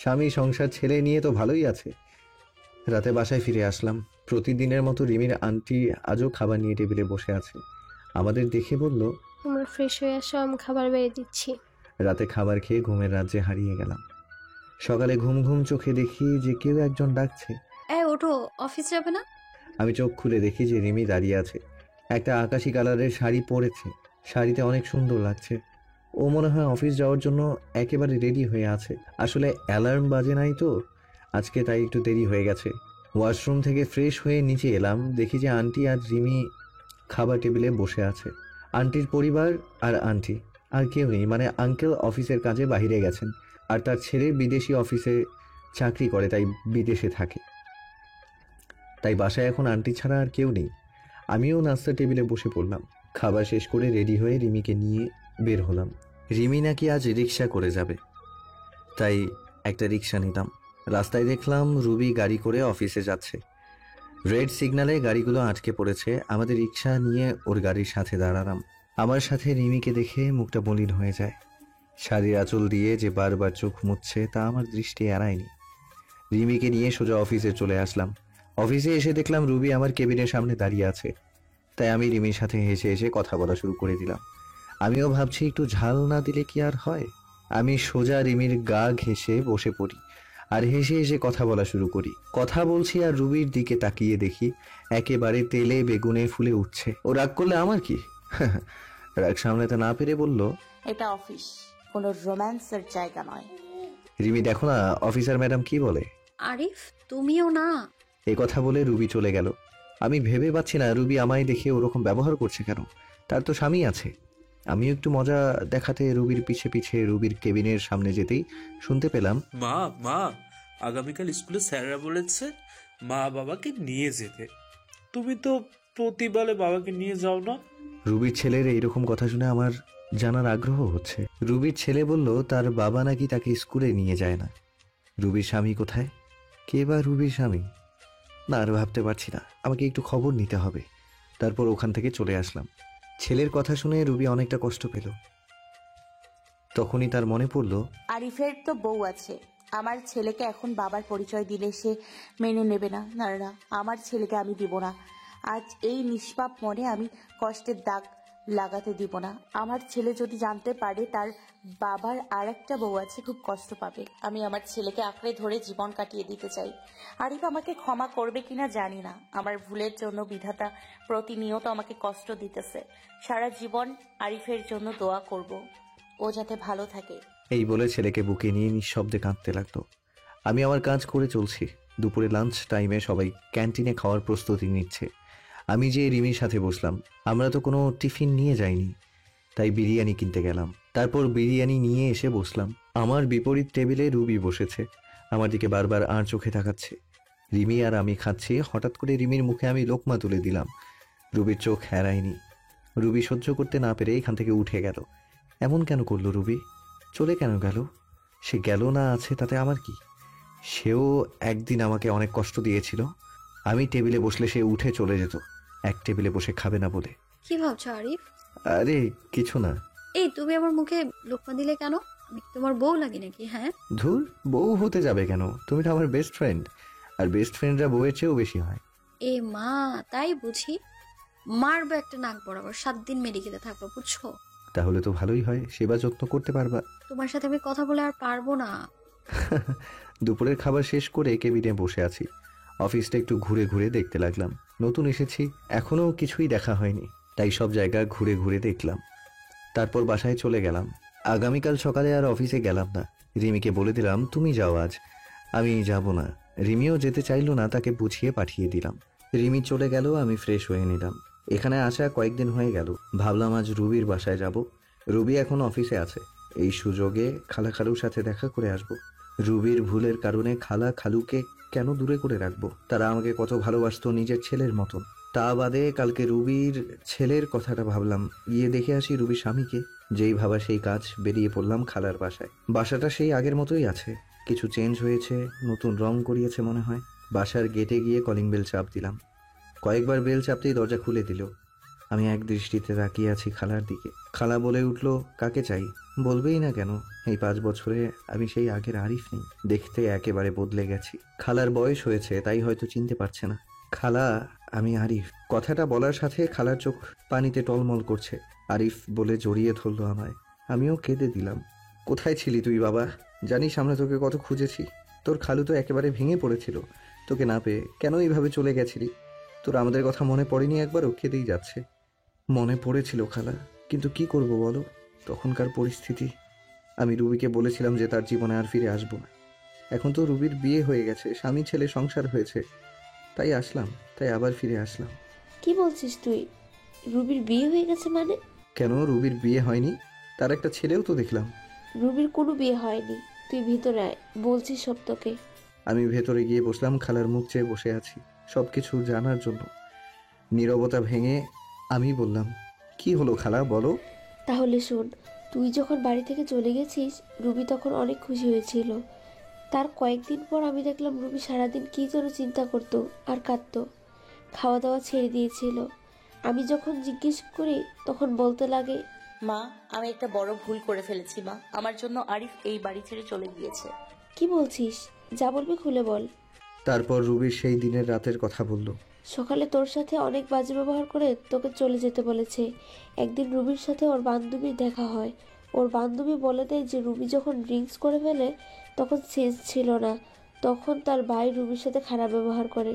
স্বামী, সংসার, ছেলে নিয়ে তো ভালোই আছে। রাতে বাসায় ফিরে আসলাম। প্রতিদিনের মতো রিমির আন্টি আজও খাবার নিয়ে টেবিলে বসে আছে। আমাদের দেখে বলল, তোমরা ফ্রেশ হয়ে আসো, আমি খাবার বেড়ে দিচ্ছি। রাতে খাবার খেয়ে ঘুমের রাজ্যে হারিয়ে গেলাম। সকালে ঘুম ঘুম চোখে দেখি যে কেউ একজন ডাকছে। ওঠো, অফিস যাবে না? আমি চোখ খুলে দেখি যে রিমি দাঁড়িয়ে আছে। একটা আকাশি কালারের শাড়ি পরেছে। শাড়িতে অনেক সুন্দর লাগছে। ও মনে হয় অফিস যাওয়ার জন্য একেবারে রেডি হয়ে আছে। আসলে অ্যালার্ম বাজে নাই তো আজকে, তাই একটু দেরি হয়ে গেছে। ওয়াশরুম থেকে ফ্রেশ হয়ে নিচে এলাম। দেখি যে আন্টি আর রিমি খাবার টেবিলে বসে আছে। আন্টির পরিবার আর আন্টি, আর কেউ নেই। মানে আঙ্কেল অফিসের কাজে বাইরে গেছেন, আর তার ছেলে বিদেশি অফিসে চাকরি করে, তাই বিদেশে থাকে। তাই বাসায় এখন আন্টি ছাড়া আর কেউ নেই। আমিও নাস্তা টেবিলে বসে পড়লাম। খাবার শেষ করে রেডি হয়ে রিমিকে নিয়ে বের হলাম। রিমি নাকি আজ রিক্সা করে যাবে, তাই একটা রিক্সা নিলাম। রাস্তায় দেখলাম রুবি গাড়ি করে অফিসে যাচ্ছে। রেড সিগন্যালে গাড়িগুলো আটকে পড়েছে। আমাদের রিক্সা নিয়ে ওর গাড়ির সাথে দাঁড়ালাম। আমার সাথে রিমিকে দেখে মুখটা মলিন হয়ে যায়। শাড়ির আঁচল দিয়ে যে বারবার চোখ মুছছে তা আমার দৃষ্টি এড়ায়নি। রিমিকে নিয়ে সোজা অফিসে চলে আসলাম। অফিসে এসে দেখলাম রুবি আমার কেবিনের সামনে দাঁড়িয়ে আছে। তাই আমি রিমির সাথে হেসে হেসে কথা বলা শুরু করে দিলাম। আমিও ভাবছি একটু ঝাল না দিলে কি আর হয়। আমি সোজা রিমির গা ঘেঁষে বসে পড়ি আর হেসে হেসে কথা বলা শুরু করি। কথা বলছি আর রুবির দিকে তাকিয়ে দেখি একেবারে তেলে বেগুনে ফুলে উঠছে। ও রাগ করলে আমার কি? রাগ সামলাতে না পেরে বলল, এটা অফিস, কোনো রোম্যান্সের জায়গা নয়। রিমি দেখো না অফিসার ম্যাডাম কি বলে। আরিফ, তুমিও না। এ কথা বলে রুবি চলে গেল। আমি ভেবে পাচ্ছি না রুবি আমায় দেখে ওরকম ব্যবহার করছে কেন। তার তো স্বামী আছে। আমি একটু মজা দেখাতে রুবির পিছে পিছে রুবির কেবিনের সামনে যেতেই শুনতে পেলাম, মা মা আগামীকাল স্কুলে স্যাররা বলেছে মা বাবাকে নিয়ে যেতে। তুমি তো প্রতিবারে বাবাকে নিয়ে যাও না। রুবির ছেলের এইরকম কথা শুনে আমার জানার আগ্রহ হচ্ছে। রুবির ছেলে বলল তার বাবা নাকি তাকে স্কুলে নিয়ে যায় না। রুবির স্বামী কোথায়? কে বা রুবির স্বামী? না, আর ভাবতে পারছি না, আমাকে একটু খবর নিতে হবে। তারপর ওখান থেকে চলে আসলাম। ছেলের কথা শুনে রুবি অনেকটা কষ্ট পেল। তখনই তার মনে পড়ল, আরিফের তো বউ আছে। আমার ছেলেকে এখন বাবার পরিচয় দিলে সে মেনে নেবে না। না না, আমার ছেলেকে আমি দিব না। আজ এই নিষ্পাপ মনে আমি কষ্টের দাগ লাগাতে দিব না। আমার ছেলে যদি জানতে পারে তার বাবার আর একটা বউ আছে, খুব কষ্ট পাবে। আমি আমার ছেলেকে আঁকড়ে ধরে জীবন কাটিয়ে দিতে চাই। আরিফ আমাকে ক্ষমা করবে কিনা জানি না। আমার ভুলের জন্য বিধাতা প্রতিনিয়ত আমাকে কষ্ট দিতেছে। সারা জীবন আরিফের জন্য দোয়া করব, ও যাতে ভালো থাকে। এই বলে ছেলেকে বুকে নিয়ে নিঃশব্দে কাঁদতে লাগলো। আমি আমার কাজ করে চলছি। দুপুরে লাঞ্চ টাইমে সবাই ক্যান্টিনে খাওয়ার প্রস্তুতি নিচ্ছে। আমি যে রিমির সাথে বসলাম। আমরা তো কোনো টিফিন নিয়ে যাইনি, তাই বিরিয়ানি কিনতে গেলাম। তারপর বিরিয়ানি নিয়ে এসে বসলাম। আমার বিপরীত টেবিলে রুবি বসেছে, আমার দিকে বারবার আর চোখে তাকাচ্ছে। রিমি আর আমি খাচ্ছি। হঠাৎ করে রিমির মুখে আমি লোকমা তুলে দিলাম। রুবির চোখ এড়ায়নি। রুবি সহ্য করতে না পেরে এখান থেকে উঠে গেল। এমন কেন করলো রুবি? চলে কেন গেল? সে গেল না আছে তাতে আমার কি? সেও একদিন আমাকে অনেক কষ্ট দিয়েছিল। আমি টেবিলে বসলে সে উঠে চলে যেত, এক টেবিলে বসে খাবে না বলে। কি ভাবছো আরিফ? আরে কিছু না। এই তুমি আমার মুখে লোকমা দিলে কেন? আমি কি তোমার বউ লাগি নাকি? হ্যাঁ, ধুর, বউ হতে যাবে কেন? তুমি তো আমার বেস্ট ফ্রেন্ড, আর বেস্ট ফ্রেন্ডরা বউয়ের চেয়েও বেশি হয়। এ মা, তাই বুঝি? মারবো একটা নাক বরাবর, 7 দিন মেডিকেলে থাকবো, বুঝছো? তাহলে তো ভালোই হয়, সেবা যত্ন করতে পারবা। তোমার সাথে আমি কথা বলে আর পারবো না। দুপুরের খাবার শেষ করে কেবিনে বসে আছি। অফিসটা একটু ঘুরে ঘুরে দেখতে লাগলাম। নতুন এসেছি, এখনো কিছুই দেখা হয়নি, তাই সব জায়গা ঘুরে ঘুরে দেখলাম। তারপর বাসায় চলে গেলাম। আগামীকাল সকালে আর অফিসে গেলাম না। রিমিকে বলে দিলাম তুমি যাও আজ, আমি যাব না। রিমিও যেতে চাইলো না, তাকে বুঝিয়ে পাঠিয়ে দিলাম। রিমি চলে গেল, আমি ফ্রেশ হয়ে নিলাম। এখানে আসা কয়েকদিন হয়ে গেল, ভাবলাম আজ রুবির বাসায় যাব। রুবি এখন অফিসে আছে, এই সুযোগে খালা খালুর সাথে দেখা করে আসব। রুবির ভুলের কারণে খালা খালুকে কেন দূরে করে রাখবো? তারা আমাকে কত ভালোবাসতো, নিজের ছেলের মতন। তা বাদে কালকে রুবির ছেলের কথাটা ভাবলাম, গিয়ে দেখে আসি রুবির স্বামীকে। যেই ভাবা সেই কাজ, বেরিয়ে পড়লাম খালার বাসায়। বাসাটা সেই আগের মতোই আছে, কিছু চেঞ্জ হয়েছে, নতুন রং করিয়েছে মনে হয়। বাসার গেটে গিয়ে কলিং বেল চাপ দিলাম। কয়েকবার বেল চাপতেই দরজা খুলে দিল। আমি এক দৃষ্টিতে তাকিয়ে আছি খালার দিকে। খালা বলে উঠল, কাকে চাই? বলবেই না কেন, এই 5 বছরে আমি সেই আগের আরিফ নেই, দেখতে একেবারে বদলে গেছি। খালার বয়স হয়েছে, তাই হয়তো চিনতে পারছে না। খালা, আমি আরিফ। কথাটা বলার সাথে খালার চোখ পানিতে টলমল করছে। আরিফ বলে জড়িয়ে ধরলো আমায়। আমিও কেঁদে দিলাম। কোথায় ছিলি তুই বাবা? জানিস আমরা তোকে কত খুঁজেছি। তোর খালু তো একেবারে ভেঙে পড়েছিল তোকে না পেয়ে। কেন এইভাবে চলে গেছিলি? তোর আমাদের কথা মনে পড়েনি একবারও? কেঁদেই যাচ্ছে। মনে পড়েছিল খালা, কিন্তু কি করব বলো, তখনকার পরিস্থিতি। আমি রুবিকে বলেছিলাম যে তার জীবনে আর ফিরে আসবো না। এখন তো রুবির বিয়ে হয়ে গেছে, স্বামী ছেলে সংসার হয়েছে, তাই আসলাম, তাই আবার ফিরে আসলাম। কি বলছিস তুই? রুবির বিয়ে হয়ে গেছে মানে? কেন, রুবির বিয়ে হয়নি? তার একটা ছেলেও তো দেখলাম। রুবির কোনো বিয়ে হয়নি, তুই ভিতরে আয়, বলছি সব তোকে। আমি ভেতরে গিয়ে বসলাম, খালার মুখ চেয়ে বসে আছি সবকিছু জানার জন্য। নীরবতা ভেঙে আমি বললাম, কি হলো খালা, বলো। তাহলে শোন, তুই যখন বাড়ি থেকে চলে গেছিস, রুবি তখন অনেক খুশি হয়েছিল। তার কয়েকদিন পর আমি দেখলাম রুবি সারাদিন কী যেন চিন্তা করতো আর কাঁদতো, খাওয়া দাওয়া ছেড়ে দিয়েছিল। আমি যখন জিজ্ঞেস করি তখন বলতে লাগে, মা, আমি একটা বড় ভুল করে ফেলেছি মা, আমার জন্য আরিফ এই বাড়ি ছেড়ে চলে গিয়েছে। কি বলছিস? যা বলবি খুলে বল। তারপর রুবির সেই দিনের রাতের কথা বলল। সকালে তোর সাথে অনেক বাজে ব্যবহার করে তোকে চলে যেতে বলেছে। একদিন রুবির সাথে ওর বান্ধবীর দেখা হয়। ওর বান্ধবী বলে দেয় যে রুবি যখন ড্রিঙ্কস করে ফেলে তখন সেন্স ছিল না, তখন তার ভাই রুবির সাথে খারাপ ব্যবহার করে।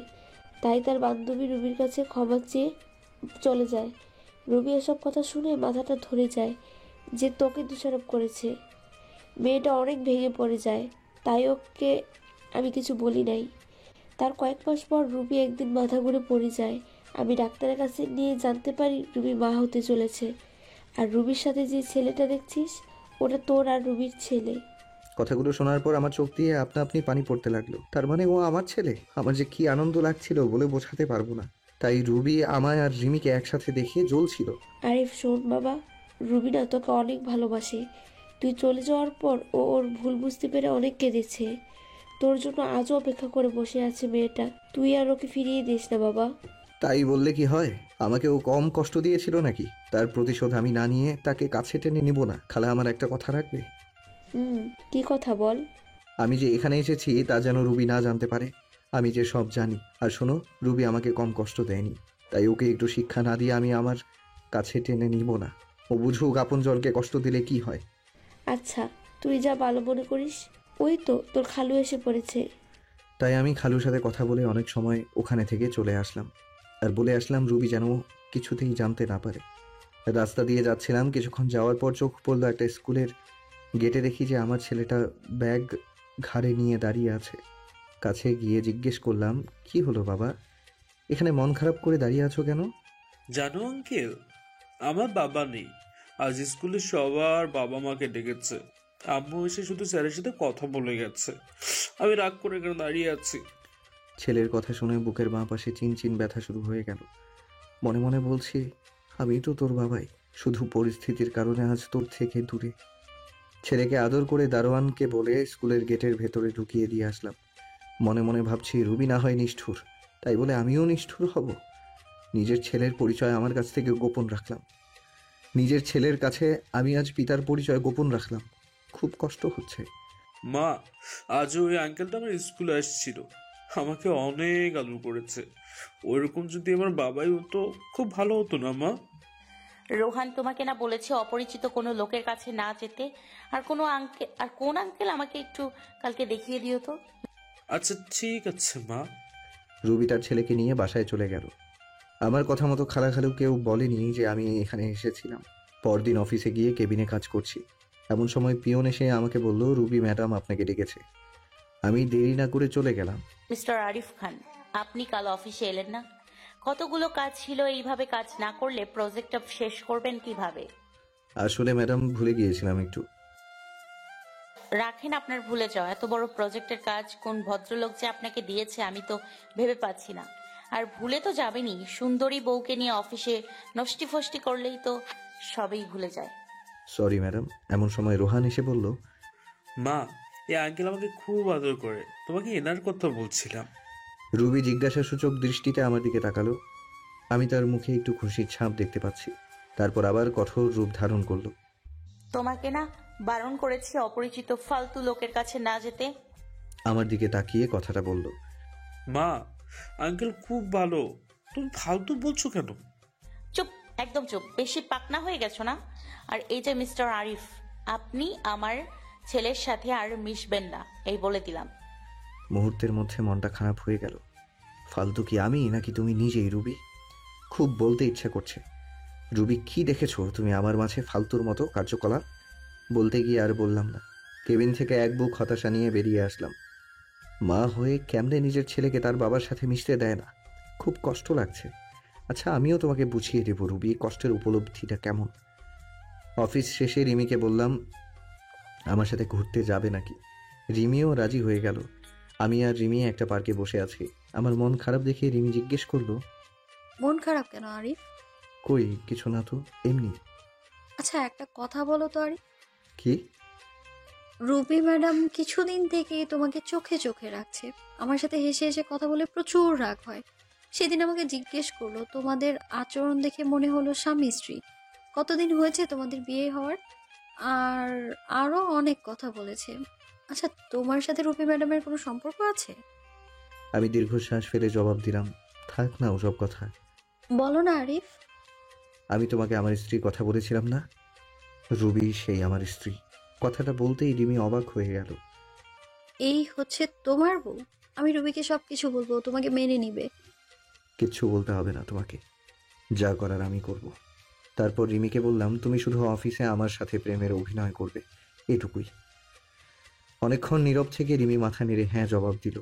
তাই তার বান্ধবী রুবির কাছে ক্ষমা চেয়ে চলে যায়। রুবি এসব কথা শুনে মাথাটা ধরে যায় যে তোকে দোষারোপ করেছে। মেয়েটা অনেক ভেঙে পড়ে যায়, তাই ওকে আমি কিছু বলি নাই। তার কয়েক মাস পর রুবি একদিন মাথা ঘুরে পড়ে যায়। আমি ডাক্তারের কাছে নিয়ে জানতে পারি রুবি মা হতে চলেছে। আর রুবির সাথে যে ছেলেটা দেখছিস ওটা তোর আর রুবির ছেলে। কথাগুলো শোনার পর আমার চোখ দিয়ে আপনা আপনি পানি পড়তে লাগলো। তার মানে ও আমার ছেলে। আমার যে কি আনন্দ লাগছিল বলে বোঝাতে পারবো না। তাই রুবি আমায় আর রিমিকে একসাথে দেখিয়ে জ্বলছিল। আরিফ শোন বাবা, রুবি না তোকে অনেক ভালোবাসে। তুই চলে যাওয়ার পর ও ওর ভুল বুঝতে পেরে অনেক কেঁদেছে। তোর জন্য আজও অপেক্ষা করে বসে আছে মেয়েটা। তুই আর ওকে ফিরিয়ে দিস না বাবা। তাই বললে কি হয়? আমাকে ও কম কষ্ট দিয়েছিল নাকি? তার প্রতিশোধ আমি না নিয়ে তাকে কাছে টেনে নিব না। খালা আমার একটা কথা রাখবে? কি কথা বল? আমি যে এখানে এসেছি তা যেন রুবি না জানতে পারে। আমি যে সব জানি। আর শোনো, রুবি আমাকে কম কষ্ট দেয়নি, তাই ওকে একটু শিক্ষা না দিয়ে আমি আমার কাছে টেনে নিব না। ও বুঝুক আপন জনকে কষ্ট দিলে কি হয়। আচ্ছা, তুই যা ভালো মনে করিস। ওই তো তোর খালু এসে পড়েছে। তাই আমি খালুর সাথে কথা বলে অনেক সময় ওখানে থেকে চলে আসলাম। আর বলে আসলাম রুবি যেন কিছুতেই জানতে না পারে। রাস্তা দিয়ে যাচ্ছিলাম, কিছুক্ষণ যাওয়ার পর চোখ পড়লো একটা স্কুলের গেটে। দেখি যে আমার ছেলেটা ব্যাগ ঘাড়ে নিয়ে দাঁড়িয়ে আছে। কাছে গিয়ে জিজ্ঞেস করলাম, কি হলো বাবা, এখানে মন খারাপ করে দাঁড়িয়ে আছো কেন? জানো আঙ্কেল, আমার বাবা নেই। আজ স্কুলে সবার বাবা মাকে ডেকেছে। আম্মু এসে শুধু স্যারের সাথে কথা বলে গেছে। আমি রাগ করে এখানে দাঁড়িয়ে আছি। ছেলের কথা শুনে বুকের বাঁ পাশে চিনচিন ব্যথা শুরু হয়ে গেল। মনে মনে বলছি, আমি তো তোর বাবাই, শুধু পরিস্থিতির কারণে আজ তোর থেকে দূরে। ছেলেকে আদর করে দারোয়ানকে বলে স্কুলের গেটের ভেতরে ঢুকিয়ে দিয়ে আসলাম। মনে মনে ভাবছি রুবি না হয় নিষ্ঠুর, তাই বলে আমিও নিষ্ঠুর হব? নিজের ছেলের পরিচয় আমার কাছ থেকে গোপন রাখলাম। নিজের ছেলের কাছে আমি আজ পিতার পরিচয় গোপন রাখলাম। খুব কষ্ট হচ্ছে। মা, আজও ওই আঙ্কেলটা আমার স্কুলে আসছিল। আমাকে অনেক আদর করেছে। ওইরকম যদি আমার বাবাই হতো খুব ভালো হতো না মা? রোহান তোমাকে না বলেছে অপরিচিত কোনো লোকের কাছে না যেতে? আর কোন আঙ্কেল আমাকে একটু কালকে দেখিয়ে দিও তো। আচ্ছা ঠিক আছে মা। রুবি তার ছেলেকে নিয়ে বাসায় চলে গেল। আমার কথা মতো খালাখালু কেউ বলেনি যে আমি এখানে এসেছিলাম। পরদিন অফিসে গিয়ে কেবিনে কাজ করছি। এমন সময় পিয়ন এসে আমাকে বলল, রুবি ম্যাডাম আপনাকে ডেকেছে। আমি দেরি না করে চলে গেলাম। মিস্টার আরিফ খান, আপনি কাল অফিসে এলেন না? কতগুলো কাজ ছিল, এইভাবে কাজ না করলে প্রজেক্টটা শেষ করবেন কিভাবে? আসলে ম্যাডাম ভুলে গিয়েছিলাম একটু। রাখেন আপনার ভুলে যাওয়া। এত বড় প্রজেক্টের কাজ কোন ভদ্রলোক যে আপনাকে দিয়েছে আমি তো ভেবে পাচ্ছি না। আর ভুলে তো যাবেনই, সুন্দরী বউকে নিয়ে অফিসে নষ্টি ফষ্টি করলেই তো সবই ভুলে যায়। Sorry madam. এমন সময় রোহান এসে বলল, মা, এই আঙ্কেল আমাকে খুব আদর করে। তোমাকে এনার কথা বলছিলাম। রুবি জিজ্ঞাসাসূচক দৃষ্টিতে আমার দিকে তাকালো। আমি তার মুখে একটু খুশির ছাপ দেখতে পাচ্ছি। তারপর আবার কঠোর রূপ ধারণ করলো। তোমাকে না বারণ করেছি অপরিচিত ফালতু লোকের কাছে না যেতে? আমার দিকে তাকিয়ে কথাটা বলল। মা, আঙ্কেল খুব ভালো। তুমি ফালতু বলছো কেন? চুপ, একদম চুপ। বেশি পাকনা হয়ে গেছো না? আর এই যে মিস্টার আরিফ, আপনি আমার ছেলের সাথে আর মিশবেন না, এই বলে দিলাম। মুহূর্তের মধ্যে মনটা খারাপ হয়ে গেল। ফালতু কি আমি নাকি তুমি নিজেই রুবি? খুব বলতে ইচ্ছা করছে, রুবি কি দেখেছো তুমি আমার মাঝে ফালতুর মতো কার্যকলাপ? বলতে গিয়ে আর বললাম না। কেবিন থেকে এক বুক হতাশা নিয়ে বেরিয়ে আসলাম। মা হয়ে কেমনে নিজের ছেলেকে তার বাবার সাথে মিশতে দেয় না, খুব কষ্ট লাগছে। আচ্ছা, আমিও তোমাকে বুঝিয়ে দেবো রুবি কষ্টের উপলব্ধিটা কেমন। অফিস শেষে রিমিকে বললাম আমার সাথে ঘুরতে যাবে নাকি। রিমিও রাজি হয়ে গেল। আমি আর রিমি একটা পার্কে বসে আছি। আমার মন খারাপ দেখে রিমি জিজ্ঞেস করলো, মন খারাপ কেন আরিফ? কই কিছু না তো, এমনি। আচ্ছা একটা কথা বলো তো আরিফ। কি? রুবি ম্যাডাম কিছুদিন থেকে তোমাকে চোখে চোখে রাখছে। আমার সাথে হেসে হেসে কথা বলে প্রচুর রাগ হয়। সেদিন আমাকে জিজ্ঞেস করলো, তোমাদের আচরণ দেখে মনে হলো স্বামী স্ত্রী। কতদিন হয়েছে তোমাদের বিয়ে হওয়ার? আর আরো অনেক কথা বলেছে। আচ্ছা তোমার সাথে রুবি ম্যাডামের কোনো সম্পর্ক আছে? আমি দীর্ঘশ্বাস ফেলে জবাব দিলাম, থাক না ওসব কথা। বলো না আরিফ। আমি তোমাকে আমার স্ত্রীর কথা বলেছিলাম না? রুবি সেই আমার স্ত্রী। কথাটা বলতেই রিমি অবাক হয়ে গেল। এই হচ্ছে তোমার বউ? আমি রুবিকে সবকিছু বলবো, তোমাকে মেনে নিবে? কিচ্ছু বলতে হবে না তোমাকে, যা করার আমি করব। তারপর রিমিকে বললাম, তুমি শুধু অফিসে আমার সাথে প্রেমের অভিনয় করবে, এটুকুই। অনেকক্ষণ নীরব থেকে রিমি মাথা নেড়ে হ্যাঁ জবাব দিল।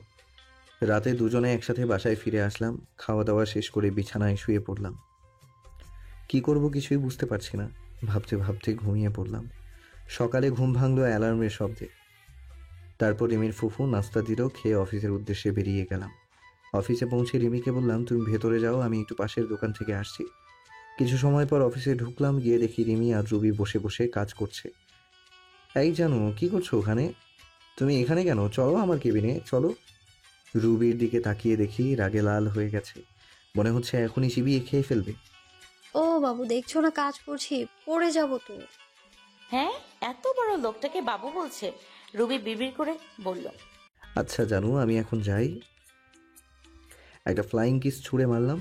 রাতে দুজনে একসাথে বাসায় ফিরে আসলাম। খাওয়া দাওয়া শেষ করে বিছানায় শুয়ে পড়লাম। কি করব কিছুই বুঝতে পারছি না। ভাবতে ভাবতে ঘুমিয়ে পড়লাম। সকালে ঘুম ভাঙলো অ্যালার্মের শব্দে। তারপর রিমির ফুফু নাস্তা দিল, খেয়ে অফিসের উদ্দেশ্যে বেরিয়ে গেলাম। অফিসে পৌঁছে রিমিকে বললাম, তুমি ভেতরে যাও, আমি একটু পাশের দোকান থেকে আসছি। কিছু সময় পর অফিসে ঢুকলাম, গিয়ে দেখি রিমি আর রুবি বসে বসে কাজ করছে। এই জানো, কি করছো ওখানে? তুমি এখানে কেন? চলো আমার কেবিনে চলো। রুবির দিকে তাকিয়ে দেখি রাগে লাল হয়ে গেছে, মনে হচ্ছে এখনই চিবিয়ে খেয়ে ফেলবে। ও বাবু, দেখছো না কাজ করছি, পড়ে যাবো তো। হ্যাঁ, এত বড় লোকটাকে বাবু বলছে, রুবি বিড়বিড় করে বলল। আচ্ছা জানু, আমি এখন যাই। একটা ফ্লাইং কিস ছুঁড়ে মারলাম।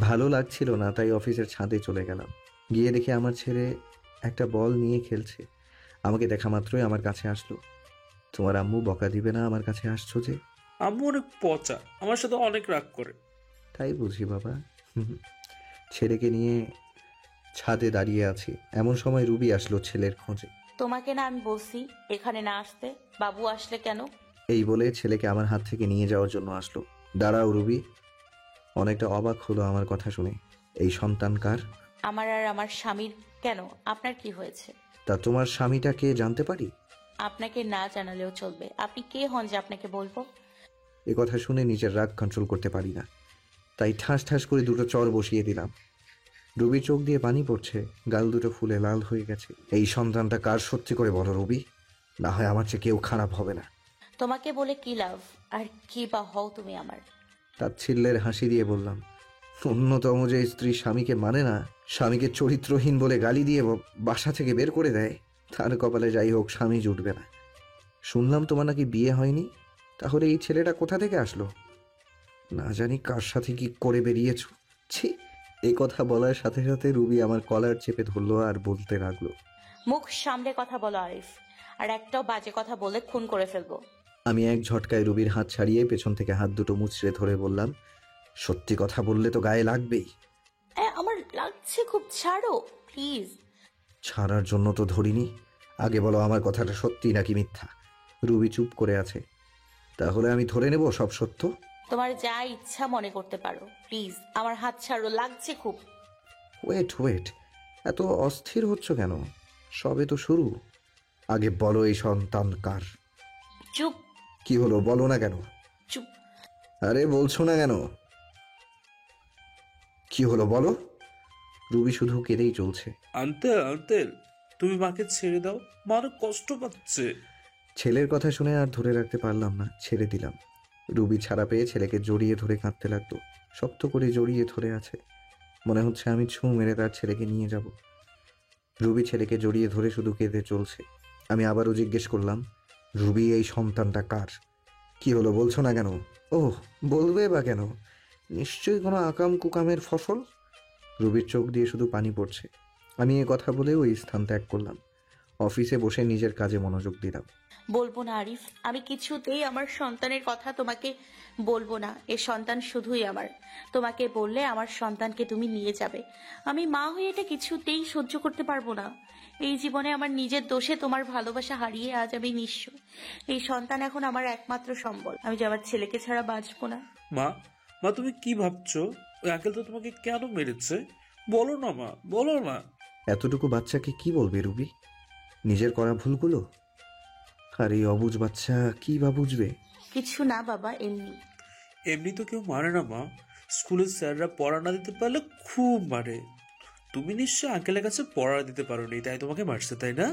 ভালো লাগছিল না, তাই অফিসের ছাদে চলে গেলাম। গিয়ে দেখে আমার ছেলে একটা বল নিয়ে খেলছে। আমাকে দেখা মাত্রই আমার কাছে আসলো। তোমার আম্মু বকা দিবে না আমার কাছে আসছো যে? আম্মু অনেক পচা, আমার সাথে অনেক রাগ করে। তাই বুঝি বাবা। ছেলেকে নিয়ে ছাদে দাঁড়িয়ে আছি, এমন সময় রুবি আসলো ছেলের খোঁজে। তোমাকে না আমি বলছি এখানে না আসতে, বাবু আসলে কেন? এই বলে ছেলেকে আমার হাত থেকে নিয়ে যাওয়ার জন্য আসলো। দাঁড়াও রুবি। অনেকটা অবাক হলো আমার কথা শুনে। এই সন্তান কার? আমার আর আমার স্বামীর। কেন, আপনার কি হয়েছে? তা তোমার স্বামীটা কে জানতে পারি? আপনাকে না জানালেও চলবে। আপনি কে হন যে আপনাকে বলবো? এ কথা শুনে নিজের রাগ কন্ট্রোল করতে পারি না, তাই ঠাস ঠাস করে দুটো চড় বসিয়ে দিলাম। রুবি চোখ দিয়ে পানি পড়ছে, গাল দুটো ফুলে লাল হয়ে গেছে। এই সন্তানটা কার সত্যি করে বলো রুবি, না হয় আমার চেয়ে কেউ খারাপ হবে না। তোমাকে বলে কি লাভ, আর কি বা হও তুমি আমার? তাচ্ছিল্যের হাসি দিয়ে বললাম, অন্যতম যে স্ত্রী স্বামীকে মানে না, স্বামীকে চরিত্রহীন বলে গালি দিয়ে বাসা থেকে বের করে দেয়, তার কপালে যাই হোক স্বামী জুটবে না। শুনলাম তোমার নাকি বিয়ে হয়নি, তাহলে এই ছেলেটা কোথা থেকে আসলো? না জানি কার সাথে কি করে বেরিয়েছ। ছি! এই কথা বলার সাথে সাথে রুবি আমার কলার চেপে ধরলো আর বলতে লাগলো, মুখ সামলে কথা বলো আরিফ, আর একটাও বাজে কথা বলে খুন করে ফেলবো। আমি এক ঝটকায় রুবির হাত ছাড়িয়ে পেছন থেকে হাত দুটো মুচড়ে ধরে বললাম, সত্যি কথা বললে তো গায়ে লাগবেই। আমার লাগছে খুব, ছাড়ো প্লিজ। ছাড়ার জন্য তো ধরিনি, আগে বলো আমার কথাটা সত্যি নাকি মিথ্যা। রুবি চুপ করে আছে। তাহলে আমি ধরে নেব সব সত্য? তোমার যা ইচ্ছা মনে করতে পারো, প্লিজ আমার হাত ছাড়ো, লাগছে খুব। ওয়েট ওয়েট, এত অস্থির হচ্ছ কেন? সবে তো শুরু। আগে বলো এই সন্তান কার? চুপ। কি হলো, বলো না কেন? চুপ। আরে বলছো না কেন? কি হলো বলো। রুবি শুধু কেঁদেই চলছে। আঙ্কেল আঙ্কেল, তুমি মাকে ছেড়ে দাও, মা অনেক কষ্ট পাচ্ছে। ছেলের কথা শুনে আর ধরে রাখতে পারলাম না, ছেড়ে দিলাম। রুবি ছাড়া পেয়ে ছেলেকে জড়িয়ে ধরে কাঁদতে লাগলো। শক্ত করে জড়িয়ে ধরে আছে, মনে হচ্ছে আমি ছুঁ মেরে তার ছেলেকে নিয়ে যাব। রুবি ছেলেকে জড়িয়ে ধরে শুধু কেঁদে চলছে। আমি আবারও জিজ্ঞেস করলাম, রুবি এই সন্তানটা কার? কি হলো, বলছো না কেন? ওহ, বলবে বা কেন, নিশ্চয়ই কোনো আকাম কুকামের ফসল। রুবির চোখ দিয়ে শুধু পানি পড়ছে। আমি এ কথা বলে ওই স্থান ত্যাগ করলাম। অফিসে বসে নিজের কাজে মনোযোগ দিলাম। বলবো না আরিফ, আমি কিছুতেই আমার সন্তানের কথা তোমাকে বলবো না। এ সন্তান শুধুই আমার। তোমাকে বললে আমার সন্তানকে তুমি নিয়ে যাবে। আমি মা হয়ে এটা কিছুতেই সহ্য করতে পারবো না। এই জীবনে আমার নিজের দোষে তোমার ভালোবাসা হারিয়ে আজ আমি নিঃস্ব। এই সন্তান এখন আমার একমাত্র সম্বল। আমি যে আমার ছেলেকে ছাড়া বাঁচবো না। মা, মা তুমি কি ভাবছো? ওই আঙ্কেল তো তোমাকে কেন মেরেছে? বলো না মা, বলো না। এতটুকু বাচ্চাকে কি বলবে রুবি, নিজের করা ভুলগুলো? আর এই অবুঝ বাচ্চা কি বা বুঝবে? কিছু না বাবা, এমনি। এমনি তো কেউ মারে না মা, স্কুলের স্যাররা পড়া না দিতে পারলে খুব মারে। তুমি নিশ্চয় আঙ্কেলের কাছে পড়া দিতে পারোনি, তাই তোমাকে মারছে, তাই না?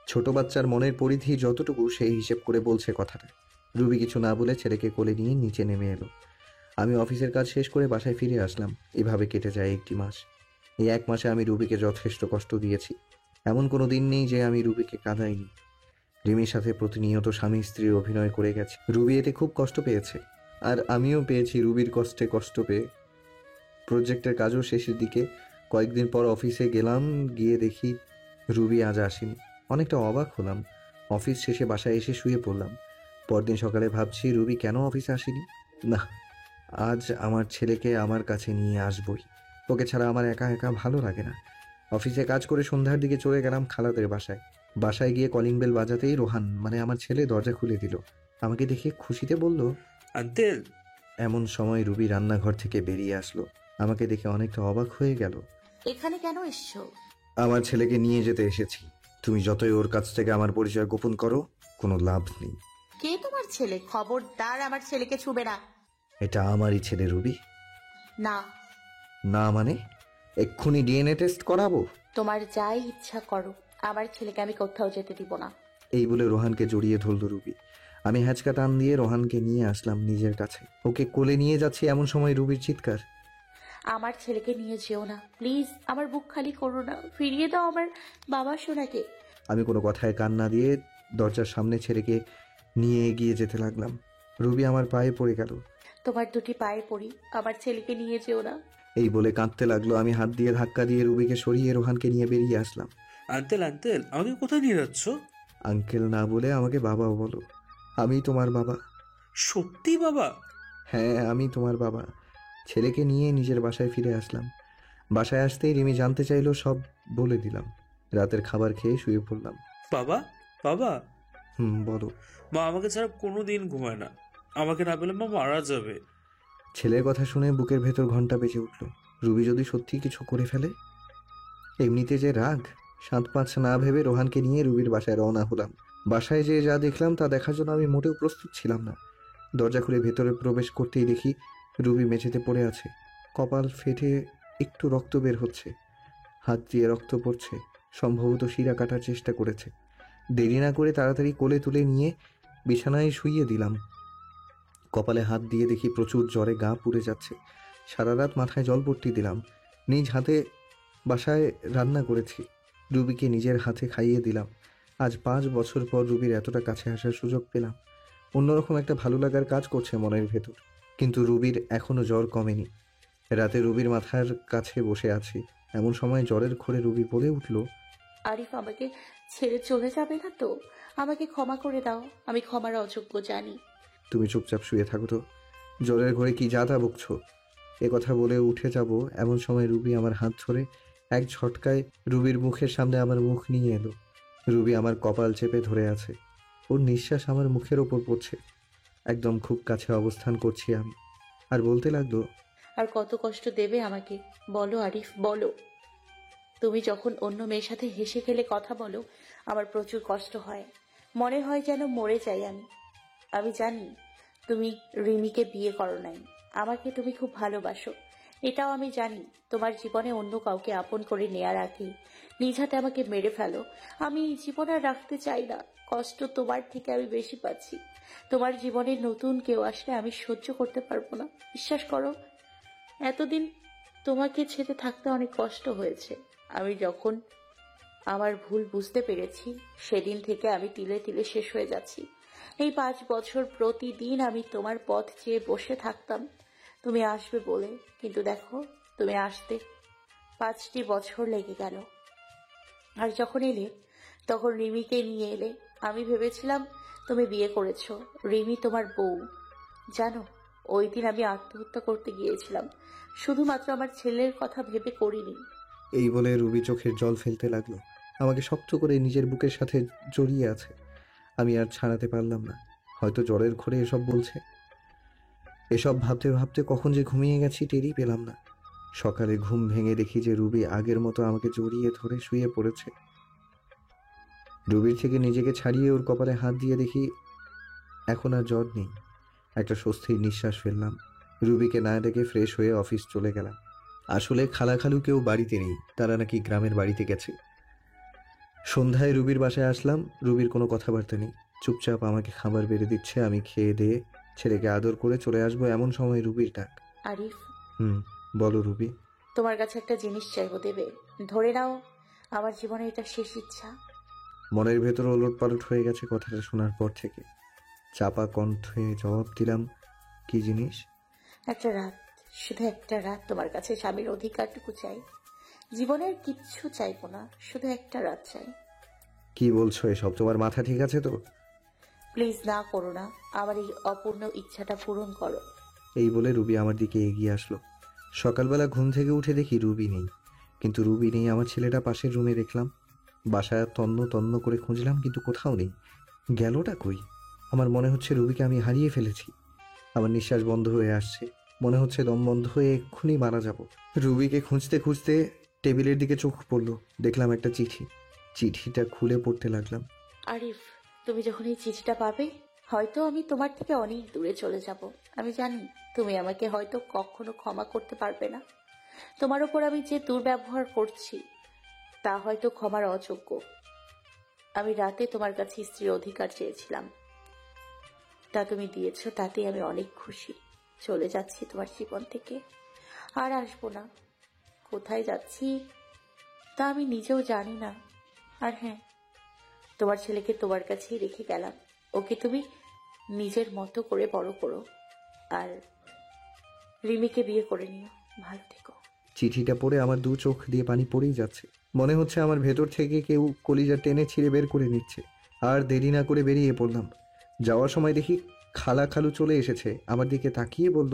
ছোট বাচ্চার মনের পরিধি যতটুকু সেই হিসেব করে বলছে কথাটা। রুবি কিছু না বলে ছেলেকে কোলে নিয়ে নিচে নেমে এলো। আমি অফিসের কাজ শেষ করে বাসায় ফিরে আসলাম। এভাবে কেটে যায় 1 মাস। এই 1 মাসে আমি রুবিকে যথেষ্ট কষ্ট দিয়েছি। এমন কোনো দিন নেই যে আমি রুবিকে কাঁদাইনি। রিমির সাথে প্রতিনিয়ত স্বামী স্ত্রীর অভিনয় করে গেছে। রুবি এতে খুব কষ্ট পেয়েছে, আর আমিও পেয়েছি রুবির কষ্টে কষ্ট পেয়ে। প্রজেক্টের কাজও শেষের দিকে। কয়েকদিন পর অফিসে গেলাম, গিয়ে দেখি রুবি আজ আসেনি। অনেকটা অবাক হলাম। অফিস শেষে বাসায় এসে শুয়ে পড়লাম। পরদিন সকালে ভাবছি রুবি কেন অফিসে আসেনি। না, আজ আমার ছেলেকে আমার কাছে নিয়ে আসবই। ওকে ছাড়া আমার একা একা ভালো লাগে না। অফিসে কাজ করে সন্ধ্যার দিকে চলে গেলাম খালাদের বাসায়। বাসায় গিয়ে কলিং বেল বাজাতেই রোহান মানে আমার ছেলে দরজা খুলে দিল। আমাকে দেখে খুশিতে বলল, আঙ্কেল। এমন সময় রুবি রান্নাঘর থেকে বেরিয়ে আসলো। আমাকে দেখে অনেকটা অবাক হয়ে গেল। এখানে কেন এসছো? আমার ছেলেকে নিয়ে যেতে এসেছি। তুমি যতই ওর কাছ থেকে আমার পরিচয় গোপন করো, কোনো লাভ নেই। কে তোমার ছেলে? খবরদার আমার ছেলেকে ছুবে না। এটা আমারই ছেলে রুবি। না। না মানে? এক্ষুনি ডিএনএ টেস্ট করাবো? তোমার যাই ইচ্ছা করো, আমার ছেলেকে আমি কোথাও যেতে দিব না। এই বলে রোহানকে জড়িয়ে ধরল রুবি। আমি হ্যাঁচকা টান দিয়ে রোহানকে নিয়ে আসলাম নিজের কাছে। ওকে কোলে নিয়ে যাচ্ছি এমন সময় রুবির চিৎকার, আমার ছেলেকে নিয়ে যেও না প্লিজ, আমার বুক খালি করো না, ফিরিয়ে দাও আমার বাবা সোনাকে। আমি কোনো কথায় কান না দিয়ে দরজার সামনে ছেলেকে নিয়ে এগিয়ে যেতে লাগলাম। রুবি আমার পায়ে পড়ে গেল। তোমার দুটি পায়ে পড়ি, আমার ছেলেকে নিয়ে যেও না। এই বলে কাঁদতে লাগলো। আমি হাত দিয়ে ধাক্কা দিয়ে রুবিকে সরিয়ে রোহানকে নিয়ে বেরিয়ে আসলাম। আঙ্কেল আঙ্কেল, আমাকে কোথায় নিয়ে যাচ্ছ? আঙ্কেল না বলে আমাকে বাবাও বলো। আমি তোমার বাবা। সত্যি বাবা? হ্যাঁ, আমি তোমার বাবা। ছেলেকে নিয়ে নিজের বাসায় ফিরে আসলাম। বাসায় আসতেই রিমি জানতে চাইলো, সব বলে দিলাম। রাতের খাবার খেয়ে শুয়ে পড়লাম। বাবা বাবা। বলো। মা আমাকে ছাড়া কোনোদিন ঘুমায় না, আমাকে না পেলে মা মারা যাবে। ছেলের কথা শুনে বুকের ভেতর ঘন্টা বেজে উঠল। রুবি যদি সত্যি কিছু করে ফেলে? এমনিতে যে রাগ, 7-5 না ভেবে রোহানকে নিয়ে রুবির বাসায় রওনা হলাম। বাসায় যেয়ে যা দেখলাম তা দেখার জন্য আমি মোটেও প্রস্তুত ছিলাম না। দরজা খুলে ভেতরে প্রবেশ করতেই দেখি রুবি মেঝেতে পড়ে আছে। কপাল ফেটে একটু রক্ত বের হচ্ছে, হাত দিয়ে রক্ত পড়ছে। সম্ভবত শিরা কাটার চেষ্টা করেছে। দেরি না করে তাড়াতাড়ি কোলে তুলে নিয়ে বিছানায় শুইয়ে দিলাম। কপালে হাত দিয়ে দেখি প্রচুর জ্বরে গা পুড়ে যাচ্ছে। সারা রাত মাথায় জলপট্টি দিলাম। নিজ হাতে বাসায় রান্না করেছি, রুবিকে নিজের হাতে খাইয়ে দিলাম। আজ 5 বছর পর রুবির এতটা কাছে আসার সুযোগ পেলাম। অন্যরকম একটা ভালো লাগার কাজ করছে মনের ভেতর। কিন্তু রুবির এখনো জ্বর কমেনি। রাতে রুবির মাথার কাছে বসে আছি, এমন সময় জ্বরের ঘোরে রুবি বলে উঠল, আরিফ আমাকে ছেড়ে চলে যাবে না তো? আমাকে ক্ষমা করে দাও, আমি ক্ষমার অযোগ্য জানি। তুমি চুপচাপ শুয়ে থাকো তো, জ্বরের ঘরে কি যা তা বকছো। এ কথা বলে উঠে যাব এমন সময় রুবি আমার হাত ধরে এক ঝটকায় রুবির মুখের সামনে আমার মুখ নিয়ে এলো। রুবি আমার কপাল চেপে ধরে আছে, ওর নিঃশ্বাস আমার মুখের ওপর পড়ছে। একদম খুব কাছে অবস্থান করছি আমি, আর বলতে লাগলো, আর কত কষ্ট দেবে আমাকে বলো আরিফ, বলো। তুমি যখন অন্য মেয়ের সাথে হেসে খেলে কথা বলো, আমার প্রচুর কষ্ট হয়, মনে হয় যেন মরে যাই আমি। আমি জানি তুমি রিমিকে বিয়ে করো নাই, আমাকে তুমি খুব ভালোবাসো, এটাও আমি জানি। তোমার জীবনে অন্য কাউকে আপন করে নেয়ার আগে নিজ হাতে আমাকে মেরে ফেলো। আমি জীবন আর রাখতে চাই না, কষ্ট তোমার থেকে আমি বেশি পাচ্ছি। তোমার জীবনে নতুন কেউ আসলে আমি সহ্য করতে পারবো না, বিশ্বাস করো। এতদিন তোমাকে ছেড়ে থাকতে অনেক কষ্ট হয়েছে। আমি যখন আমার ভুল বুঝতে পেরেছি, সেদিন থেকে আমি তিলে তিলে শেষ হয়ে যাচ্ছি। এই 5 বছর প্রতিদিন আমি তোমার পথ চেয়ে বসে থাকতাম তুমি আসবে বলে, কিন্তু দেখো তুমি আসতে 5টি বছর লেগে গেল। আর যখন এলে তখন রিমিকে নিয়ে এলে। আমি ভেবেছিলাম তুমি বিয়ে করেছো, রিমি তোমার বউ। জানো, ওই দিন আমি আত্মহত্যা করতে গিয়েছিলাম, শুধুমাত্র আমার ছেলের কথা ভেবে করিনি। এই বলে রুবি চোখের জল ফেলতে লাগলো। আমাকে শক্ত করে নিজের বুকের সাথে জড়িয়ে আছে। আমি আর ছাড়াতে পারলাম না। হয়তো জ্বরের ঘোরে এসব বলছে। এসব ভাবতে ভাবতে কখন যে ঘুমিয়ে গেছি টেরই পেলাম না। সকালে ঘুম ভেঙে দেখি যে রুবি আগের মতো আমাকে জড়িয়ে ধরে শুয়ে পড়েছে। রুবির থেকে নিজেকে ছাড়িয়ে ওর কপালে হাত দিয়ে দেখি এখন আর জ্বর নেই। একটা স্বস্তির নিঃশ্বাস ফেললাম। রুবিকে না ডেকে ফ্রেশ হয়ে অফিস চলে গেলাম। আসলে খালাখালু কেউ বাড়িতে নেই, তারা নাকি গ্রামের বাড়িতে গেছে। সন্ধ্যায় রুবির বাসায় আসলাম। রুবির কোনো কথাবার্তা নেই, চুপচাপ আমাকে খাবার বেড়ে দিচ্ছে। আমি খেয়ে দিয়ে ছেলেকে আদর করে চলে আসবো এমন সময় রুবির ডাক। আরিফ। বলো রুবি। তোমার কাছে একটা জিনিস চাইবো, দেবে? ধরে নাও, আমার জীবনে এটা শেষ ইচ্ছা। মনের ভেতর ওলটপালট হয়ে গেছে কথাটা শোনার পর থেকে। চাপা কণ্ঠে জবাব দিলাম, কি জিনিস? একটা রাত, শুধু একটা রাত তোমার কাছে স্বামীর অধিকারটুকু চাই। জীবনের কিচ্ছু চাইবো না, শুধু একটা রাত চাই। কি বলছো এসব? তোমার মাথা ঠিক আছে তো? প্লিজ না করো না, আমার এই অপূর্ণ ইচ্ছাটা পূরণ করো। এই বলে রুবি আমার দিকে এগিয়ে আসলো। সকালবেলা ঘুম থেকে উঠে দেখি রুবি নেই। কিন্তু রুবি নেই, আমার ছেলেটা পাশের রুমে দেখলাম। বাসায় তন্ন তন্ন করে খুঁজলাম, কিন্তু কোথাও নেই। গেলটা কই? আমার মনে হচ্ছে রুবিকে আমি হারিয়ে ফেলেছি। আমার নিঃশ্বাস বন্ধ হয়ে আসছে, মনে হচ্ছে দম বন্ধ হয়ে এক্ষুনি মারা যাব। রুবিকে খুঁজতে খুঁজতে টেবিলের দিকে চোখ পড়লো, দেখলাম একটা চিঠি। চিঠিটা খুলে পড়তে লাগলাম। আরিফ, তুমি যখন এই চিঠিটা পাবে, হয়তো আমি তোমার থেকে অনেক দূরে চলে যাব। আমি জানি তুমি আমাকে হয়তো কখনো ক্ষমা করতে পারবে না। তোমার ওপর আমি যে দুর্ব্যবহার করছি তা হয়তো ক্ষমার অযোগ্য। আমি রাতে তোমার কাছে স্ত্রীর অধিকার চেয়েছিলাম, তা তুমি দিয়েছো, তাতে আমি অনেক খুশি। চলে যাচ্ছি তোমার জীবন থেকে, আর আসবো না। কোথায় যাচ্ছি তা আমি নিজেও জানি না। আর হ্যাঁ, তোমার ছেলেকে তোমার কাছেই রেখে গেলাম। ওকে তুমি নিজের মতো করে বড় করো, আর রিমিকে বিয়ে করে নিও। ভালো থেকো। চিঠিটা পড়ে আমার দু চোখ দিয়ে পানি পড়েই যাচ্ছে। মনে হচ্ছে আমার ভেতর থেকে কেউ কলিজা টেনে ছিঁড়ে বের করে নিচ্ছে। আর দেরি না করে বেরিয়ে পড়লাম। যাওয়ার সময় দেখি খালু চলে এসেছে, আমার দিকে তাকিয়ে বলল,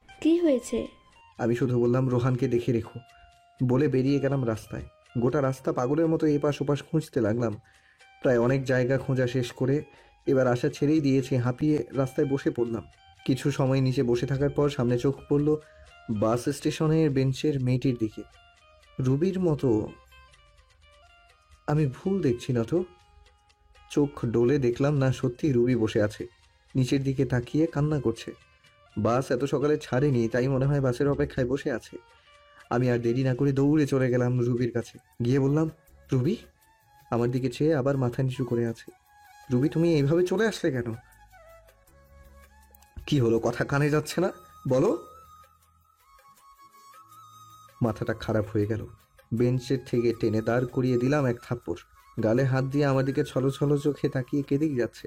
কি হয়েছে? আমি শুধু বললাম, রোহানকে দেখে রেখো, বলে বেরিয়ে গেলাম রাস্তায়। গোটা রাস্তা পাগলের মতো এপাশ ওপাশ খুঁজতে লাগলাম। প্রায় অনেক জায়গা খোঁজা শেষ করে এবার আশা ছেড়েই দিয়েছি, হাঁপিয়ে রাস্তায় বসে পড়লাম। কিছু সময় নিচে বসে থাকার পর সামনে চোখ পড়ল বাস স্টেশনের বেঞ্চের মেয়েটির দিকে। রুবির মতো। আমি ভুল দেখছি না তো? চোখ ডোলে দেখলাম না, সত্যি রুবি বসে আছে, নিচের দিকে তাকিয়ে কান্না করছে। বাস এত সকালে ছাড়েনি, তাই মনে হয় বাসের অপেক্ষায় বসে আছে। আমি আর দেরি না করে দৌড়ে চলে গেলাম রুবির কাছে। গিয়ে বললাম, রুবি। আমার দিকে চেয়ে আবার মাথা নিচু করে আছে। রুবি, তুমি এইভাবে চলে আসলে কেন? কি হলো, কথা কানে যাচ্ছে না? বলো। মাথাটা খারাপ হয়ে গেল। বেঞ্চের থেকে টেনে দাঁড় করিয়ে দিলাম এক থাপ্পড়। গালে হাত দিয়ে আমার দিকে ছলো ছলো চোখে তাকিয়ে কেঁদেই যাচ্ছে।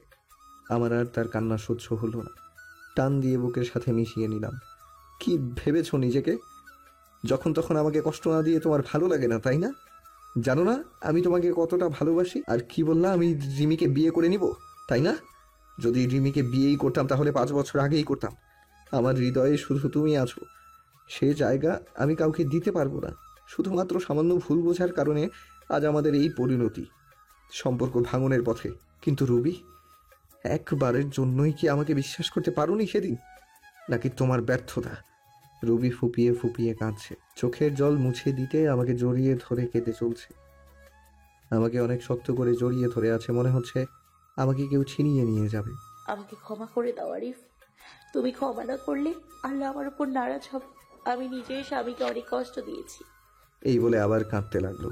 আমার আর তার কান্না সহ্য হলো না। টান দিয়ে বুকের সাথে মিশিয়ে নিলাম। কি ভেবেছ নিজেকে? যখন তখন আমাকে কষ্ট না দিয়ে তোমার ভালো লাগে না, তাই না? জানো না আমি তোমাকে কতটা ভালোবাসি? আর কি বললাম, আমি রিমিকে বিয়ে করে নিব, তাই না? যদি রিমিকে বিয়েই করতাম তাহলে 5 বছর আগেই করতাম। আমার হৃদয়ে শুধু তুমি আছো, সে জায়গা আমি কাউকে দিতে পারবো না। শুধুমাত্র সামান্য ভুল বোঝার কারণে আজ আমাদের এই পরিণতি, সম্পর্ক ভাঙনের পথে। কিন্তু রুবি, একবারের জন্যই কি আমাকে বিশ্বাস করতে পারোনি সেদিন? নাকি তোমার ব্যর্থতা? রুবি ফুপিয়ে ফুপিয়ে কাঁদছে, চোখের জল মুছে দিতে আমাকে জড়িয়ে ধরে কেঁদে চলছে। আমাকে অনেক শক্ত করে জড়িয়ে ধরে আছে, মনে হচ্ছে আমাকে কেউ ছিনিয়ে নিয়ে যাবে। আমাকে ক্ষমা করে দাও আরিফ। তুমি ক্ষমা না করলে আল্লাহ আমার উপর নারাজ হবে। আমি নিজেই স্বামীকে অনেক কষ্ট দিয়েছি। এই বলে আবার কাঁদতে লাগলো।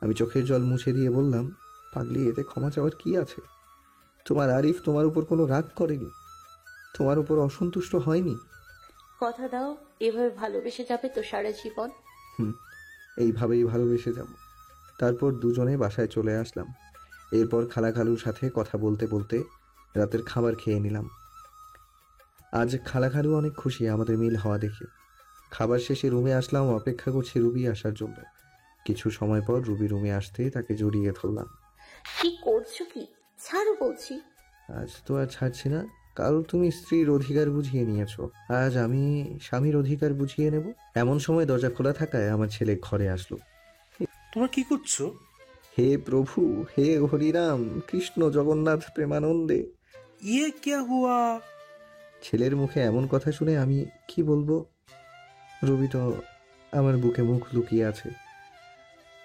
আমি চোখের জল মুছে দিয়ে বললাম, পাগলি, এতে ক্ষমা চাওয়ার কি আছে? তোমার আরিফ তোমার উপর কোনো রাগ করেনি, তোমার উপর অসন্তুষ্ট হয়নি। কথা দাও এভাবে ভালোবেসে যাবে তো সারা জীবন। এইভাবেই ভালোবেসে যাব। তারপর দুজনে বাসায় চলে আসলাম। এরপর খালুর সাথে কথা বলতে বলতে রাতের খাবার খেয়ে নিলাম। আজ খালু অনেক খুশি আমাদের মিল হওয়া দেখে। খাবার শেষে রুমে আসলাম, অপেক্ষা করছি রুবি আসার জন্য। কিছু সময় পর রুবি রুমে আসতে তাকে জড়িয়ে ধরলাম। কি করছো কি? ছাড়ো বলছি। আজ তো আর ছাড়ছি না। কাল তুমি স্ত্রীর অধিকার বুঝিয়ে নিয়েছো, আজ আমি স্বামীর অধিকার বুঝিয়ে নেব। এমন সময় দরজা খোলা থাকায় আমার ছেলে ঘরে আসলো। তোমরা কি করছো? হে প্রভু, হে হরিরাম, কৃষ্ণ জগন্নাথ প্রেমানন্দে। ইয়ে ক্যা হুয়া? ছেলের মুখে এমন কথা শুনে আমি কি বলবো? রবি তো আমার বুকে মুখ লুকিয়ে আছে।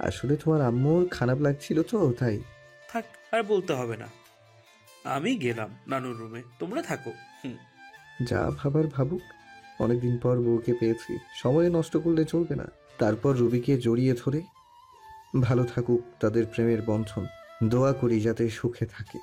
আসলে তোমার আম্মুর খারাপ লাগছিল তো, তাই। থাক, আর বলতে হবে না। আমি গেলাম নানুর রুমে, তোমরা থাকো। যা ভাবার ভাবুক, অনেকদিন পর বউকে পেয়েছি, সময় নষ্ট করলে চলবে না। তারপর রবিকে জড়িয়ে ধরে, ভালো থাকুক তাদের প্রেমের বন্ধন, দোয়া করি যাতে সুখে থাকে।